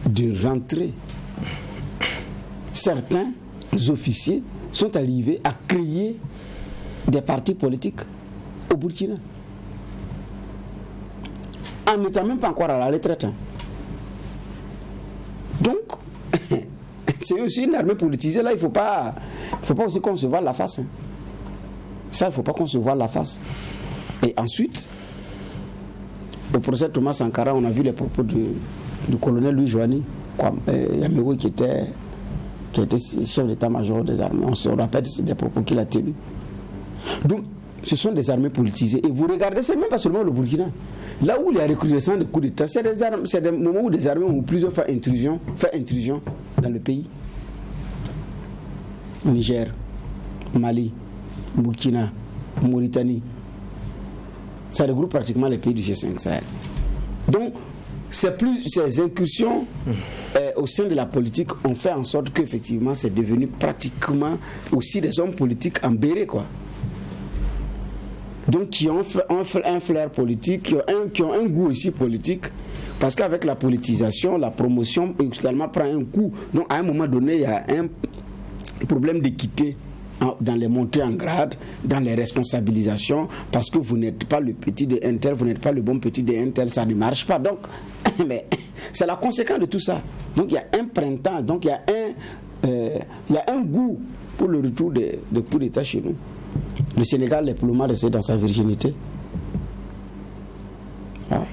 de rentrer. Certains officiers sont arrivés à créer des partis politiques au Burkina, en n'étant même pas encore à la retraite. Donc, c'est aussi une armée politisée. Là, il ne faut pas aussi qu'on se voile la face. Ça, il ne faut pas qu'on se voile la face. Et ensuite, au procès Thomas Sankara, on a vu les propos du colonel Louis Joigny, Yamego, qui était chef d'état-major des armées. On se rappelle des propos qu'il a tenus. Donc, ce sont des armées politisées. Et vous regardez, c'est même pas seulement le Burkina. Là où il y a recrudescence de coups d'État, c'est des moments où des armées ont plusieurs fait intrusion dans le pays. Niger, Mali, Burkina, Mauritanie. Ça regroupe pratiquement les pays du G5 Sahel. Donc, ces incursions au sein de la politique ont fait en sorte qu'effectivement, c'est devenu pratiquement aussi des hommes politiques en béret, quoi. Donc, qui ont un flair politique, qui ont un goût aussi politique, parce qu'avec la politisation, la promotion également prend un coup. Donc, à un moment donné, il y a un problème d'équité dans les montées en grade, dans les responsabilisations, parce que vous n'êtes pas le petit de un tel, vous n'êtes pas le bon petit de un tel, ça ne marche pas. Donc, mais c'est la conséquence de tout ça. Donc, il y a un printemps, donc il y a un goût pour le retour des coups d'État chez nous. Le Sénégal est pour le moment resté dans sa virginité. Voilà.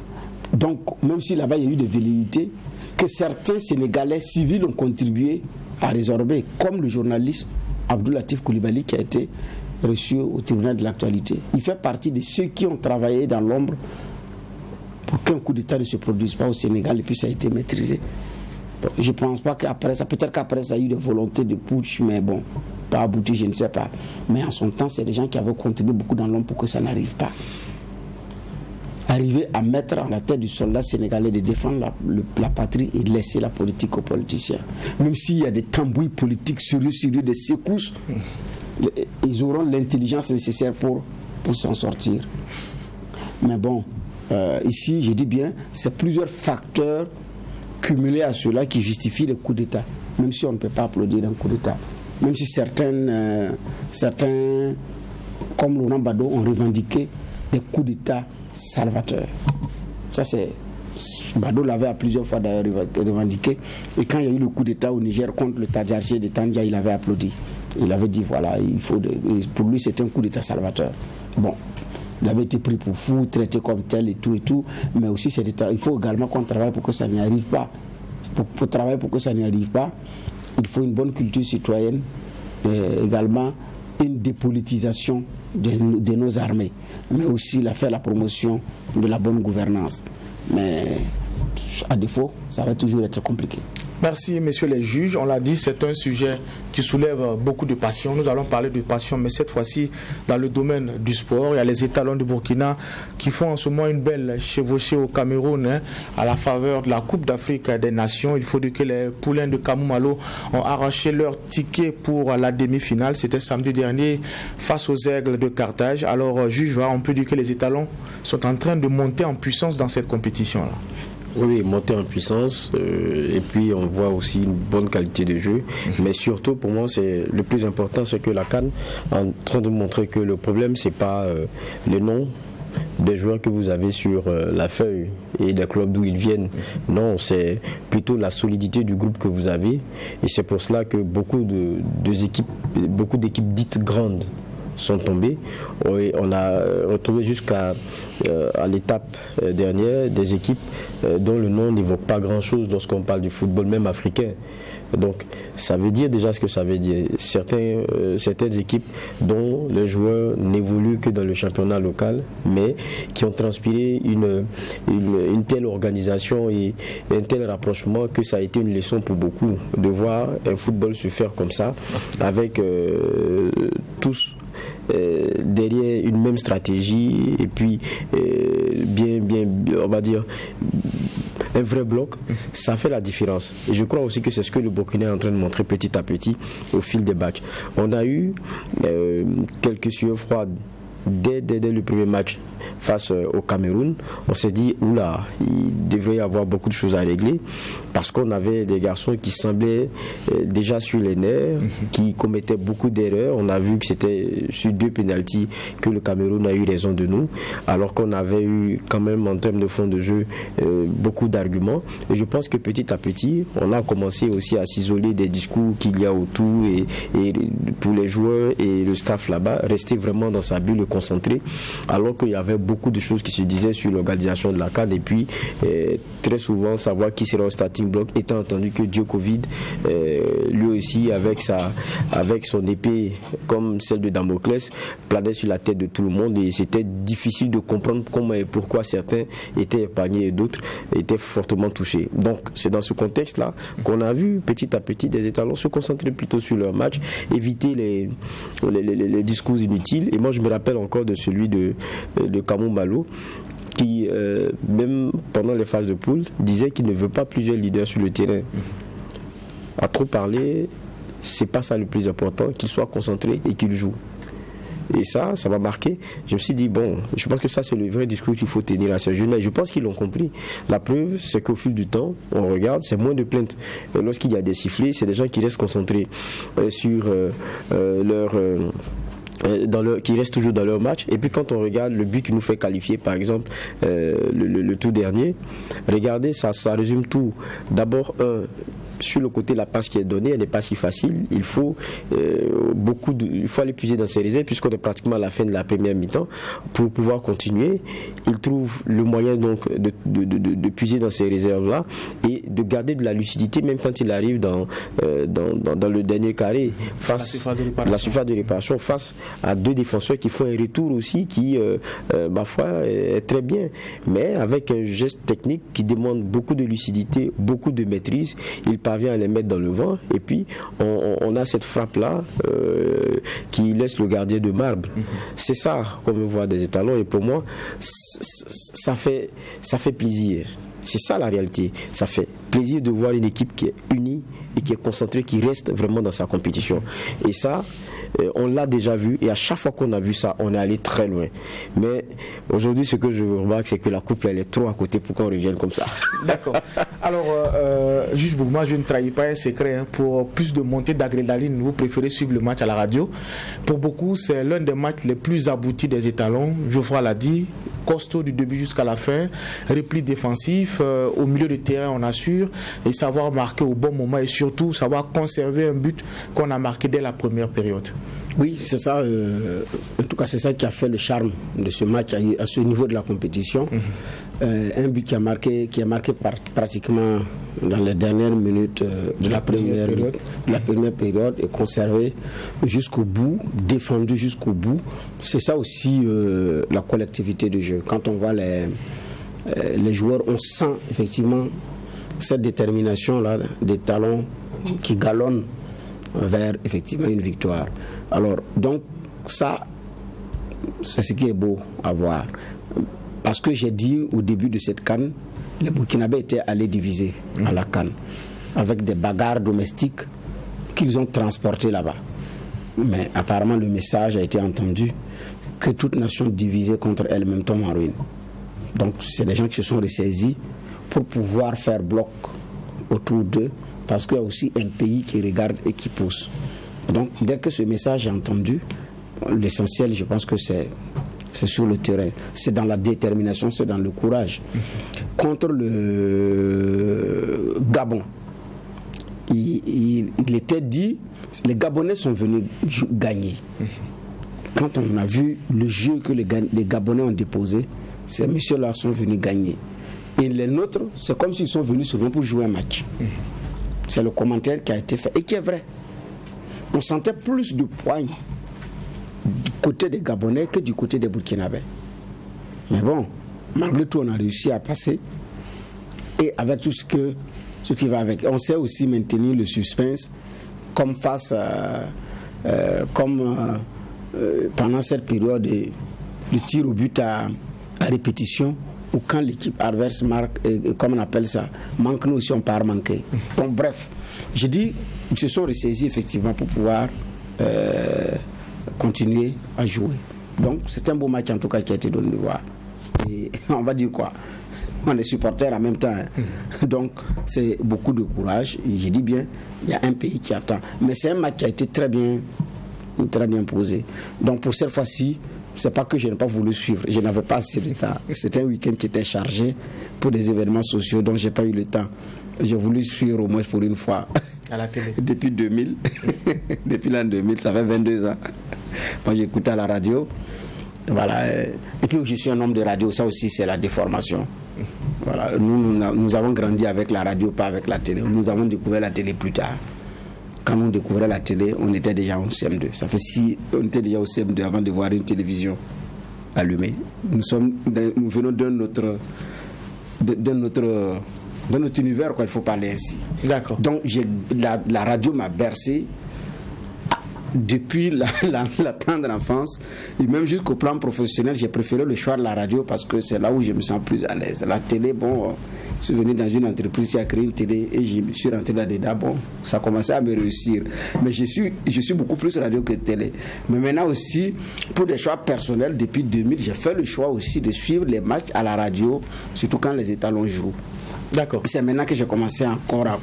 Donc, même si là-bas il y a eu des velléités, que certains Sénégalais civils ont contribué à résorber, comme le journaliste Abdou Latif Coulibaly qui a été reçu au tribunal de l'actualité. Il fait partie de ceux qui ont travaillé dans l'ombre pour qu'un coup d'État ne se produise pas au Sénégal et puis ça a été maîtrisé. Bon, je ne pense pas qu'après ça, peut-être qu'après ça a eu des volontés de putsch, mais bon, pas abouti, je ne sais pas. Mais en son temps, c'est des gens qui avaient contribué beaucoup dans l'ombre pour que ça n'arrive pas. Arriver à mettre en la tête du soldat sénégalais de défendre la patrie et de laisser la politique aux politiciens. Même s'il y a des tambouilles politiques sérieux, des secousses, ils auront l'intelligence nécessaire pour s'en sortir. Mais bon, ici, je dis bien, c'est plusieurs facteurs cumulés à cela qui justifient les coups d'État. Même si on ne peut pas applaudir un coup d'État. Même si certains, comme Laurent Gbagbo, ont revendiqué des coups d'État salvateurs. Ça, c'est Bado l'avait à plusieurs fois d'ailleurs revendiqué. Et quand il y a eu le coup d'État au Niger contre le Tadjarché de Tandja, il avait applaudi. Il avait dit voilà, pour lui c'était un coup d'État salvateur. Bon, il avait été pris pour fou, traité comme tel et tout, mais aussi il faut également qu'on travaille pour que ça n'y arrive pas. Pour travailler pour que ça n'y arrive pas, il faut une bonne culture citoyenne, également une dépolitisation de nos armées, mais aussi faire la promotion de la bonne gouvernance. Mais à défaut, ça va toujours être compliqué. Merci, messieurs les juges. On l'a dit, c'est un sujet qui soulève beaucoup de passion. Nous allons parler de passion, mais cette fois-ci dans le domaine du sport. Il y a les étalons du Burkina qui font en ce moment une belle chevauchée au Cameroun à la faveur de la Coupe d'Afrique des Nations. Il faut dire que les poulains de Kamou Malo ont arraché leur ticket pour la demi-finale. C'était samedi dernier face aux Aigles de Carthage. Alors, juge, on peut dire que les étalons sont en train de monter en puissance dans cette compétition-là. Oui, monter en puissance et puis on voit aussi une bonne qualité de jeu. Mais surtout pour moi, c'est le plus important, c'est que la CAN est en train de montrer que le problème, c'est pas le nom des joueurs que vous avez sur la feuille et des clubs d'où ils viennent. Non, c'est plutôt la solidité du groupe que vous avez. Et c'est pour cela que beaucoup d'équipes dites grandes sont tombées. Et on a retrouvé jusqu'à l'étape dernière des équipes dont le nom n'évoque pas grand-chose lorsqu'on parle du football même africain. Donc ça veut dire déjà ce que ça veut dire. Certaines équipes dont les joueurs n'évoluent que dans le championnat local, mais qui ont transpiré une telle organisation et un tel rapprochement que ça a été une leçon pour beaucoup de voir un football se faire comme ça, avec tous derrière une même stratégie et puis bien on va dire un vrai bloc. Ça fait la différence et je crois aussi que c'est ce que le Burkina est en train de montrer petit à petit au fil des matchs. On a eu quelques sueurs froides dès le premier match face au Cameroun. On s'est dit oula, il devrait y avoir beaucoup de choses à régler parce qu'on avait des garçons qui semblaient déjà sur les nerfs, qui commettaient beaucoup d'erreurs. On a vu que c'était sur 2 pénaltys que le Cameroun a eu raison de nous, alors qu'on avait eu quand même en termes de fond de jeu beaucoup d'arguments. Et je pense que petit à petit, on a commencé aussi à s'isoler des discours qu'il y a autour et pour les joueurs et le staff là-bas, rester vraiment dans sa bulle concentré, alors qu'il y avait beaucoup de choses qui se disaient sur l'organisation de la CAN et puis très souvent savoir qui sera au starting block, étant entendu que Djokovic lui aussi avec son épée comme celle de Damoclès planait sur la tête de tout le monde et c'était difficile de comprendre comment et pourquoi certains étaient épargnés et d'autres étaient fortement touchés. Donc c'est dans ce contexte là qu'on a vu petit à petit des étalons se concentrer plutôt sur leur match, éviter les discours inutiles. Et moi je me rappelle encore de celui de Kamou Malo qui même pendant les phases de poule disait qu'il ne veut pas plusieurs leaders sur le terrain. À trop parler, c'est pas ça le plus important, qu'il soit concentré et qu'il joue. Et ça m'a marqué. Je me suis dit, bon, je pense que ça c'est le vrai discours qu'il faut tenir à ces jeunes-là. Je pense qu'ils l'ont compris. La preuve, c'est qu'au fil du temps, on regarde, c'est moins de plaintes. Lorsqu'il y a des sifflets, c'est des gens qui restent concentrés sur qui restent toujours dans leur match. Et puis quand on regarde le but qui nous fait qualifier, par exemple le tout dernier, regardez, ça résume tout. D'abord, sur le côté, la passe qui est donnée, elle n'est pas si facile. Il faut aller puiser dans ses réserves puisqu'on est pratiquement à la fin de la première mi-temps pour pouvoir continuer. Il trouve le moyen donc de puiser dans ces réserves-là et de garder de la lucidité même quand il arrive dans le dernier carré face la surface de réparation face à 2 défenseurs qui font un retour aussi qui ma foi est très bien, mais avec un geste technique qui demande beaucoup de lucidité, beaucoup de maîtrise. Il parvient à les mettre dans le vent et puis on a cette frappe là qui laisse le gardien de marbre. C'est ça qu'on veut voir des étalons et pour moi ça fait plaisir. C'est ça la réalité. Ça fait plaisir de voir une équipe qui est unie et qui est concentrée, qui reste vraiment dans sa compétition. Et ça, on l'a déjà vu et à chaque fois qu'on a vu ça, on est allé très loin. Mais aujourd'hui, ce que je remarque, c'est que la coupe, elle est trop à côté pour qu'on revienne comme ça. D'accord. Alors, Juge Bougma, je ne trahis pas un secret. Hein. Pour plus de montée d'adrénaline, vous préférez suivre le match à la radio. Pour beaucoup, c'est l'un des matchs les plus aboutis des étalons. Geoffroy l'a dit, costaud du début jusqu'à la fin, repli défensif, au milieu de terrain on assure, et savoir marquer au bon moment et surtout savoir conserver un but qu'on a marqué dès la première période. Oui, c'est ça. En tout cas, c'est ça qui a fait le charme de ce match à ce niveau de la compétition. Un but qui est marqué pratiquement dans les dernières minutes de la première période et conservé jusqu'au bout, défendu jusqu'au bout. C'est ça aussi la collectivité du jeu. Quand on voit les joueurs, on sent effectivement cette détermination-là des talons qui galonnent vers effectivement une victoire. Alors, donc, ça, c'est ce qui est beau à voir. Parce que j'ai dit au début de cette CAN, les Burkinabés étaient allés diviser à la CAN, avec des bagarres domestiques qu'ils ont transportées là-bas. Mais apparemment, le message a été entendu que toute nation divisée contre elle-même tombe en ruine. Donc, c'est des gens qui se sont ressaisis pour pouvoir faire bloc autour d'eux, parce qu'il y a aussi un pays qui regarde et qui pousse. Donc, dès que ce message est entendu, l'essentiel, je pense que c'est sur le terrain. C'est dans la détermination, c'est dans le courage. Contre le Gabon, il était dit, les Gabonais sont venus gagner. Quand on a vu le jeu que les Gabonais ont déposé, ces messieurs-là sont venus gagner. Et les nôtres, c'est comme s'ils sont venus seulement pour jouer un match. C'est le commentaire qui a été fait et qui est vrai. On sentait plus de poigne du côté des Gabonais que du côté des Burkinabés. Mais bon, malgré tout, on a réussi à passer. Et avec tout ce qui va avec. On sait aussi maintenir le suspense comme pendant cette période de tir au but à répétition, ou quand l'équipe adverse marque, comme on appelle ça, manque, nous aussi on part manquer. Donc bref, je dis, ils se sont ressaisis effectivement pour pouvoir continuer à jouer. Donc c'est un beau match en tout cas qui a été donné de voir. Et on va dire quoi, on est supporters en même temps. Donc c'est beaucoup de courage. Et je dis bien, il y a un pays qui attend. Mais c'est un match qui a été très bien posé. Donc pour cette fois-ci, c'est pas que je n'ai pas voulu suivre, je n'avais pas assez de temps. C'était un week-end qui était chargé pour des événements sociaux, donc j'ai pas eu le temps. J'ai voulu suivre au moins pour une fois. À la télé. Depuis 2000, depuis l'an 2000, ça fait 22 ans. Moi j'écoutais à la radio. Voilà. Et puis je suis un homme de radio, ça aussi c'est la déformation. Voilà. Nous avons grandi avec la radio, pas avec la télé. Nous avons découvert la télé plus tard. Quand on découvrait la télé, on était déjà en CM2. Ça fait on était déjà au CM2 avant de voir une télévision allumée. Nous venons d'un autre univers, quoi, il faut parler ainsi. D'accord. Donc la radio m'a bercé depuis la tendre enfance, et même jusqu'au plan professionnel, j'ai préféré le choix de la radio parce que c'est là où je me sens plus à l'aise. La télé, bon, je suis venu dans une entreprise qui a créé une télé et je suis rentré là-dedans, bon, ça commençait à me réussir. Mais je suis beaucoup plus radio que télé. Mais maintenant aussi, pour des choix personnels, depuis 2000, j'ai fait le choix aussi de suivre les matchs à la radio, surtout quand les étalons jouent. D'accord. C'est maintenant que j'ai commencé encore à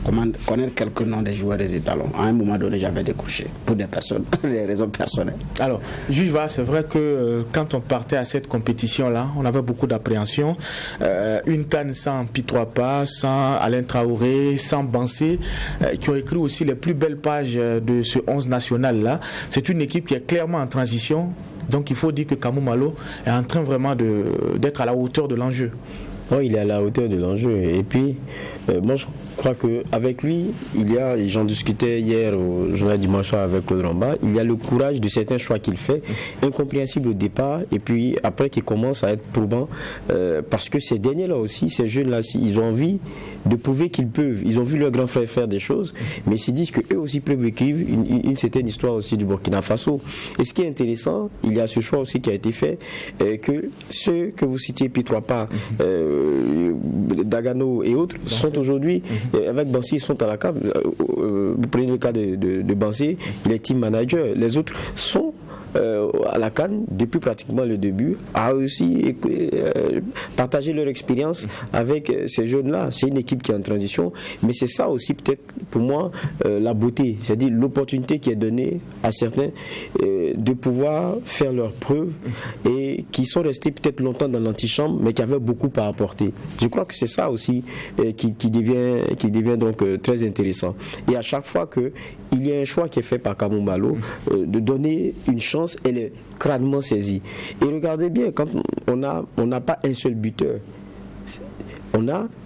connaître quelques noms des joueurs des étalons. À un moment donné, j'avais décroché pour des raisons personnelles. Alors, juge, c'est vrai que quand on partait à cette compétition-là, on avait beaucoup d'appréhension. Une CAN sans Pitrois Pas, sans Alain Traoré, sans Bansé, qui ont écrit aussi les plus belles pages de ce 11 national-là. C'est une équipe qui est clairement en transition. Donc, il faut dire que Kamou Malo est en train vraiment d'être à la hauteur de l'enjeu. Non, il est à la hauteur de l'enjeu. Et puis, moi, je crois qu'avec lui, j'en discutais hier au journal dimanche soir avec Claude Ramba, il y a le courage de certains choix qu'il fait, incompréhensible au départ, et puis après qui commence à être probant, parce que ces derniers-là aussi, ces jeunes-là, ils ont envie de prouver qu'ils peuvent. Ils ont vu leur grand frère faire des choses, mais ils se disent qu'eux aussi peuvent écrire une certaine histoire aussi du Burkina Faso. Et ce qui est intéressant, il y a ce choix aussi qui a été fait, que ceux que vous citiez, Pitrois Pas, Dagano et autres, sont aujourd'hui, avec Bansé, ils sont à la cave. Vous prenez le cas de Bansé, il est team manager. Les autres sont à la CAN, depuis pratiquement le début, a aussi partagé leur expérience avec ces jeunes-là. C'est une équipe qui est en transition, mais c'est ça aussi peut-être pour moi la beauté, c'est-à-dire l'opportunité qui est donnée à certains de pouvoir faire leurs preuves et qui sont restés peut-être longtemps dans l'antichambre, mais qui avaient beaucoup à apporter. Je crois que c'est ça aussi qui devient donc très intéressant. Et à chaque fois qu'il y a un choix qui est fait par Kamou Malo de donner une chance, elle est crânement saisie. Et regardez bien, quand on n'a pas un seul buteur,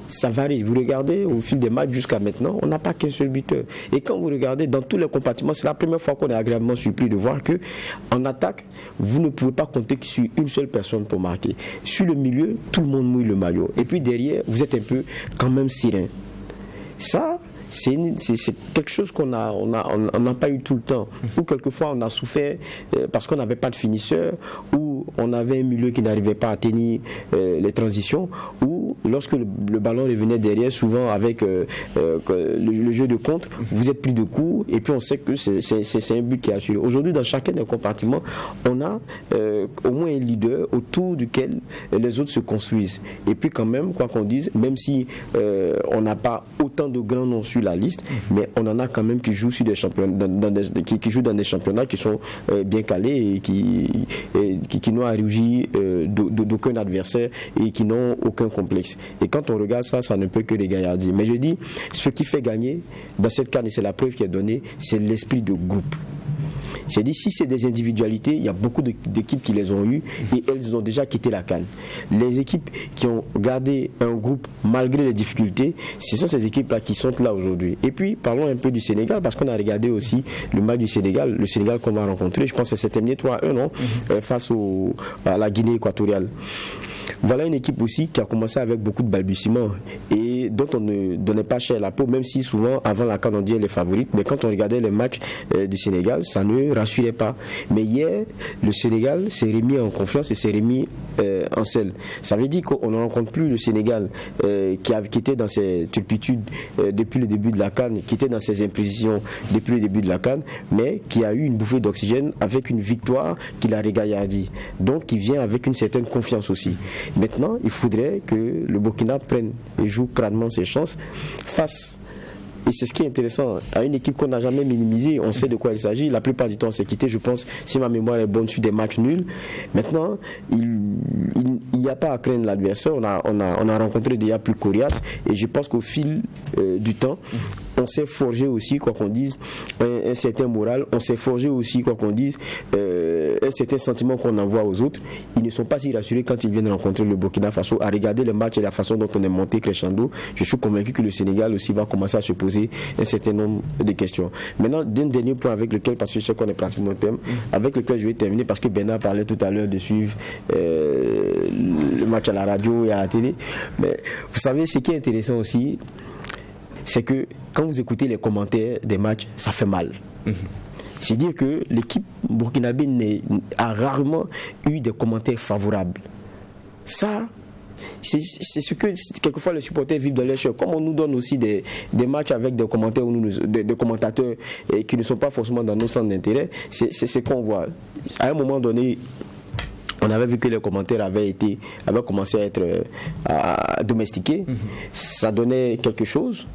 ça varie. Vous regardez au fil des matchs jusqu'à maintenant, on n'a pas qu'un seul buteur. Et quand vous regardez dans tous les compartiments, c'est la première fois qu'on est agréablement surpris de voir que en attaque, vous ne pouvez pas compter sur une seule personne pour marquer. Sur le milieu, tout le monde mouille le maillot. Et puis derrière, vous êtes un peu quand même serein. Ça, c'est quelque chose qu'on n'a pas eu tout le temps. Ou quelquefois on a souffert parce qu'on n'avait pas de finisseur, ou on avait un milieu qui n'arrivait pas à tenir les transitions, ou lorsque le ballon revenait derrière, souvent avec le jeu de contre, vous êtes pris de coups et puis on sait que c'est un but qui est assuré. Aujourd'hui, dans chacun des compartiments, on a au moins un leader autour duquel les autres se construisent. Et puis quand même, quoi qu'on dise, même si on n'a pas autant de grands noms sur la liste, mais on en a quand même qui jouent sur des championnats, qui jouent dans des championnats qui sont bien calés et qui n'ont à rougir d'aucun adversaire et qui n'ont aucun complexe. Et quand on regarde ça, ça ne peut que des gaillardies. Mais je dis, ce qui fait gagner dans cette CAN, et c'est la preuve qui est donnée, c'est l'esprit de groupe. C'est-à-dire, si c'est des individualités, il y a beaucoup d'équipes qui les ont eues et elles ont déjà quitté la CAN. Les équipes qui ont gardé un groupe malgré les difficultés, ce sont ces équipes-là qui sont là aujourd'hui. Et puis, parlons un peu du Sénégal, parce qu'on a regardé aussi le match du Sénégal, le Sénégal qu'on va rencontrer, je pense que c'est terminé 3-1, non, face à la Guinée équatoriale. Voilà une équipe aussi qui a commencé avec beaucoup de balbutiements et dont on ne donnait pas cher la peau, même si souvent avant la CAN on dit elle est favorite, mais quand on regardait les matchs du Sénégal, ça ne rassurait pas. Mais hier, le Sénégal s'est remis en confiance et s'est remis en selle. Ça veut dire qu'on ne rencontre plus le Sénégal qui était dans ses turpitudes depuis le début de la CAN, qui était dans ses imprécisions depuis le début de la CAN, mais qui a eu une bouffée d'oxygène avec une victoire qui l'a régaillardie. Donc qui vient avec une certaine confiance aussi. Maintenant, il faudrait que le Burkina prenne et joue crânement ses chances face, et c'est ce qui est intéressant, à une équipe qu'on n'a jamais minimisée. On sait de quoi il s'agit. La plupart du temps, on s'est quitté, je pense, si ma mémoire est bonne, sur des matchs nuls. Maintenant, il n'y a pas à craindre l'adversaire. On a rencontré déjà plus coriace, et je pense qu'au fil du temps, on s'est forgé aussi, quoi qu'on dise, un certain moral. On s'est forgé aussi, quoi qu'on dise, un certain sentiment qu'on envoie aux autres. Ils ne sont pas si rassurés quand ils viennent rencontrer le Burkina Faso. À regarder le match et la façon dont on est monté crescendo, je suis convaincu que le Sénégal aussi va commencer à se poser un certain nombre de questions. Maintenant, d'un dernier point avec lequel, parce que je sais qu'on est pratiquement au thème, avec lequel je vais terminer, parce que Bernard parlait tout à l'heure de suivre le match à la radio et à la télé. Mais vous savez, ce qui est intéressant aussi, c'est que quand vous écoutez les commentaires des matchs, ça fait mal. C'est-à-dire que l'équipe burkinabé a rarement eu des commentaires favorables. Ça, c'est ce que quelquefois les supporters vivent dans les chairs. Comme on nous donne aussi des matchs avec des commentaires des commentateurs qui ne sont pas forcément dans nos centres d'intérêt, c'est ce qu'on voit. À un moment donné, on avait vu que les commentaires avaient commencé à être domestiqués. Ça donnait quelque chose.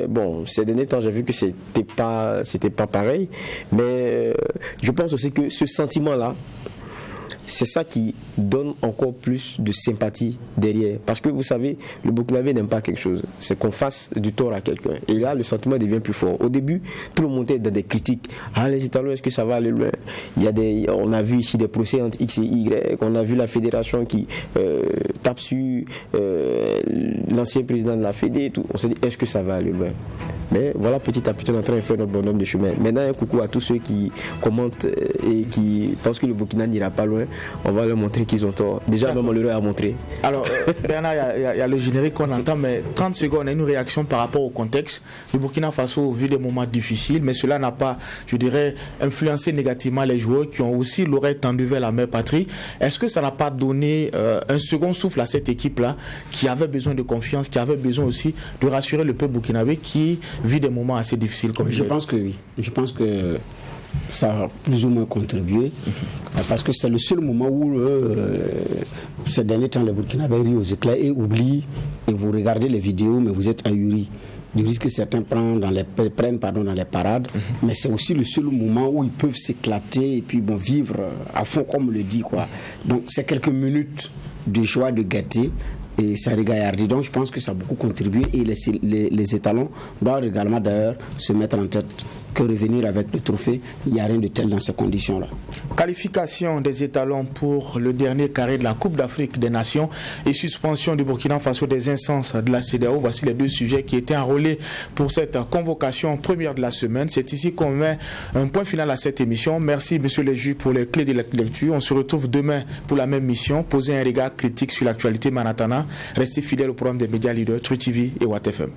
Bon, ces derniers temps, j'ai vu que c'était pas pareil. Mais je pense aussi que ce sentiment-là, c'est ça qui donne encore plus de sympathie derrière. Parce que vous savez, le Burkinabé n'aime pas quelque chose. C'est qu'on fasse du tort à quelqu'un. Et là, le sentiment devient plus fort. Au début, tout le monde était dans des critiques. Ah, les Italiens, est-ce que ça va aller loin? On a vu ici des procès entre X et Y. On a vu la fédération qui tape sur l'ancien président de la Fédé. Tout. On s'est dit, est-ce que ça va aller loin? Mais voilà, petit à petit, on est en train de faire notre bonhomme de chemin. Maintenant, un coucou à tous ceux qui commentent et qui pensent que le Burkina n'ira pas loin. On va leur montrer qu'ils ont tort. Déjà, même on leur a montré. Alors, Bernard, il y a le générique qu'on entend, mais 30 secondes, on a une réaction par rapport au contexte. Le Burkina Faso vit des moments difficiles, mais cela n'a pas, je dirais, influencé négativement les joueurs qui ont aussi l'oreille tendue vers la mère patrie. Est-ce que ça n'a pas donné un second souffle à cette équipe-là qui avait besoin de confiance, qui avait besoin aussi de rassurer le peuple burkinabé qui vit des moments assez difficiles comme je pense que oui. Je pense que ça a plus ou moins contribué, parce que c'est le seul moment où ces derniers temps les Burkinabés rient aux éclats et oublient, et vous regardez les vidéos mais vous êtes ahuri du risque que certains prennent dans les parades, mais c'est aussi le seul moment où ils peuvent s'éclater et puis vivre à fond comme on le dit, quoi. Donc c'est quelques minutes de joie, de gaieté, et ça régaillardit. Donc je pense que ça a beaucoup contribué, et les étalons doivent également d'ailleurs se mettre en tête que revenir avec le trophée, il n'y a rien de tel dans ces conditions-là. Qualification des étalons pour le dernier carré de la Coupe d'Afrique des Nations et suspension du Burkina Faso des instances de la CEDEAO. Voici les deux sujets qui étaient enrôlés pour cette convocation première de la semaine. C'est ici qu'on met un point final à cette émission. Merci, monsieur le juge, pour les clés de la lecture. On se retrouve demain pour la même mission. Posez un regard critique sur l'actualité manhattanais. Restez fidèles au programme des médias leaders, True TV et Watt FM.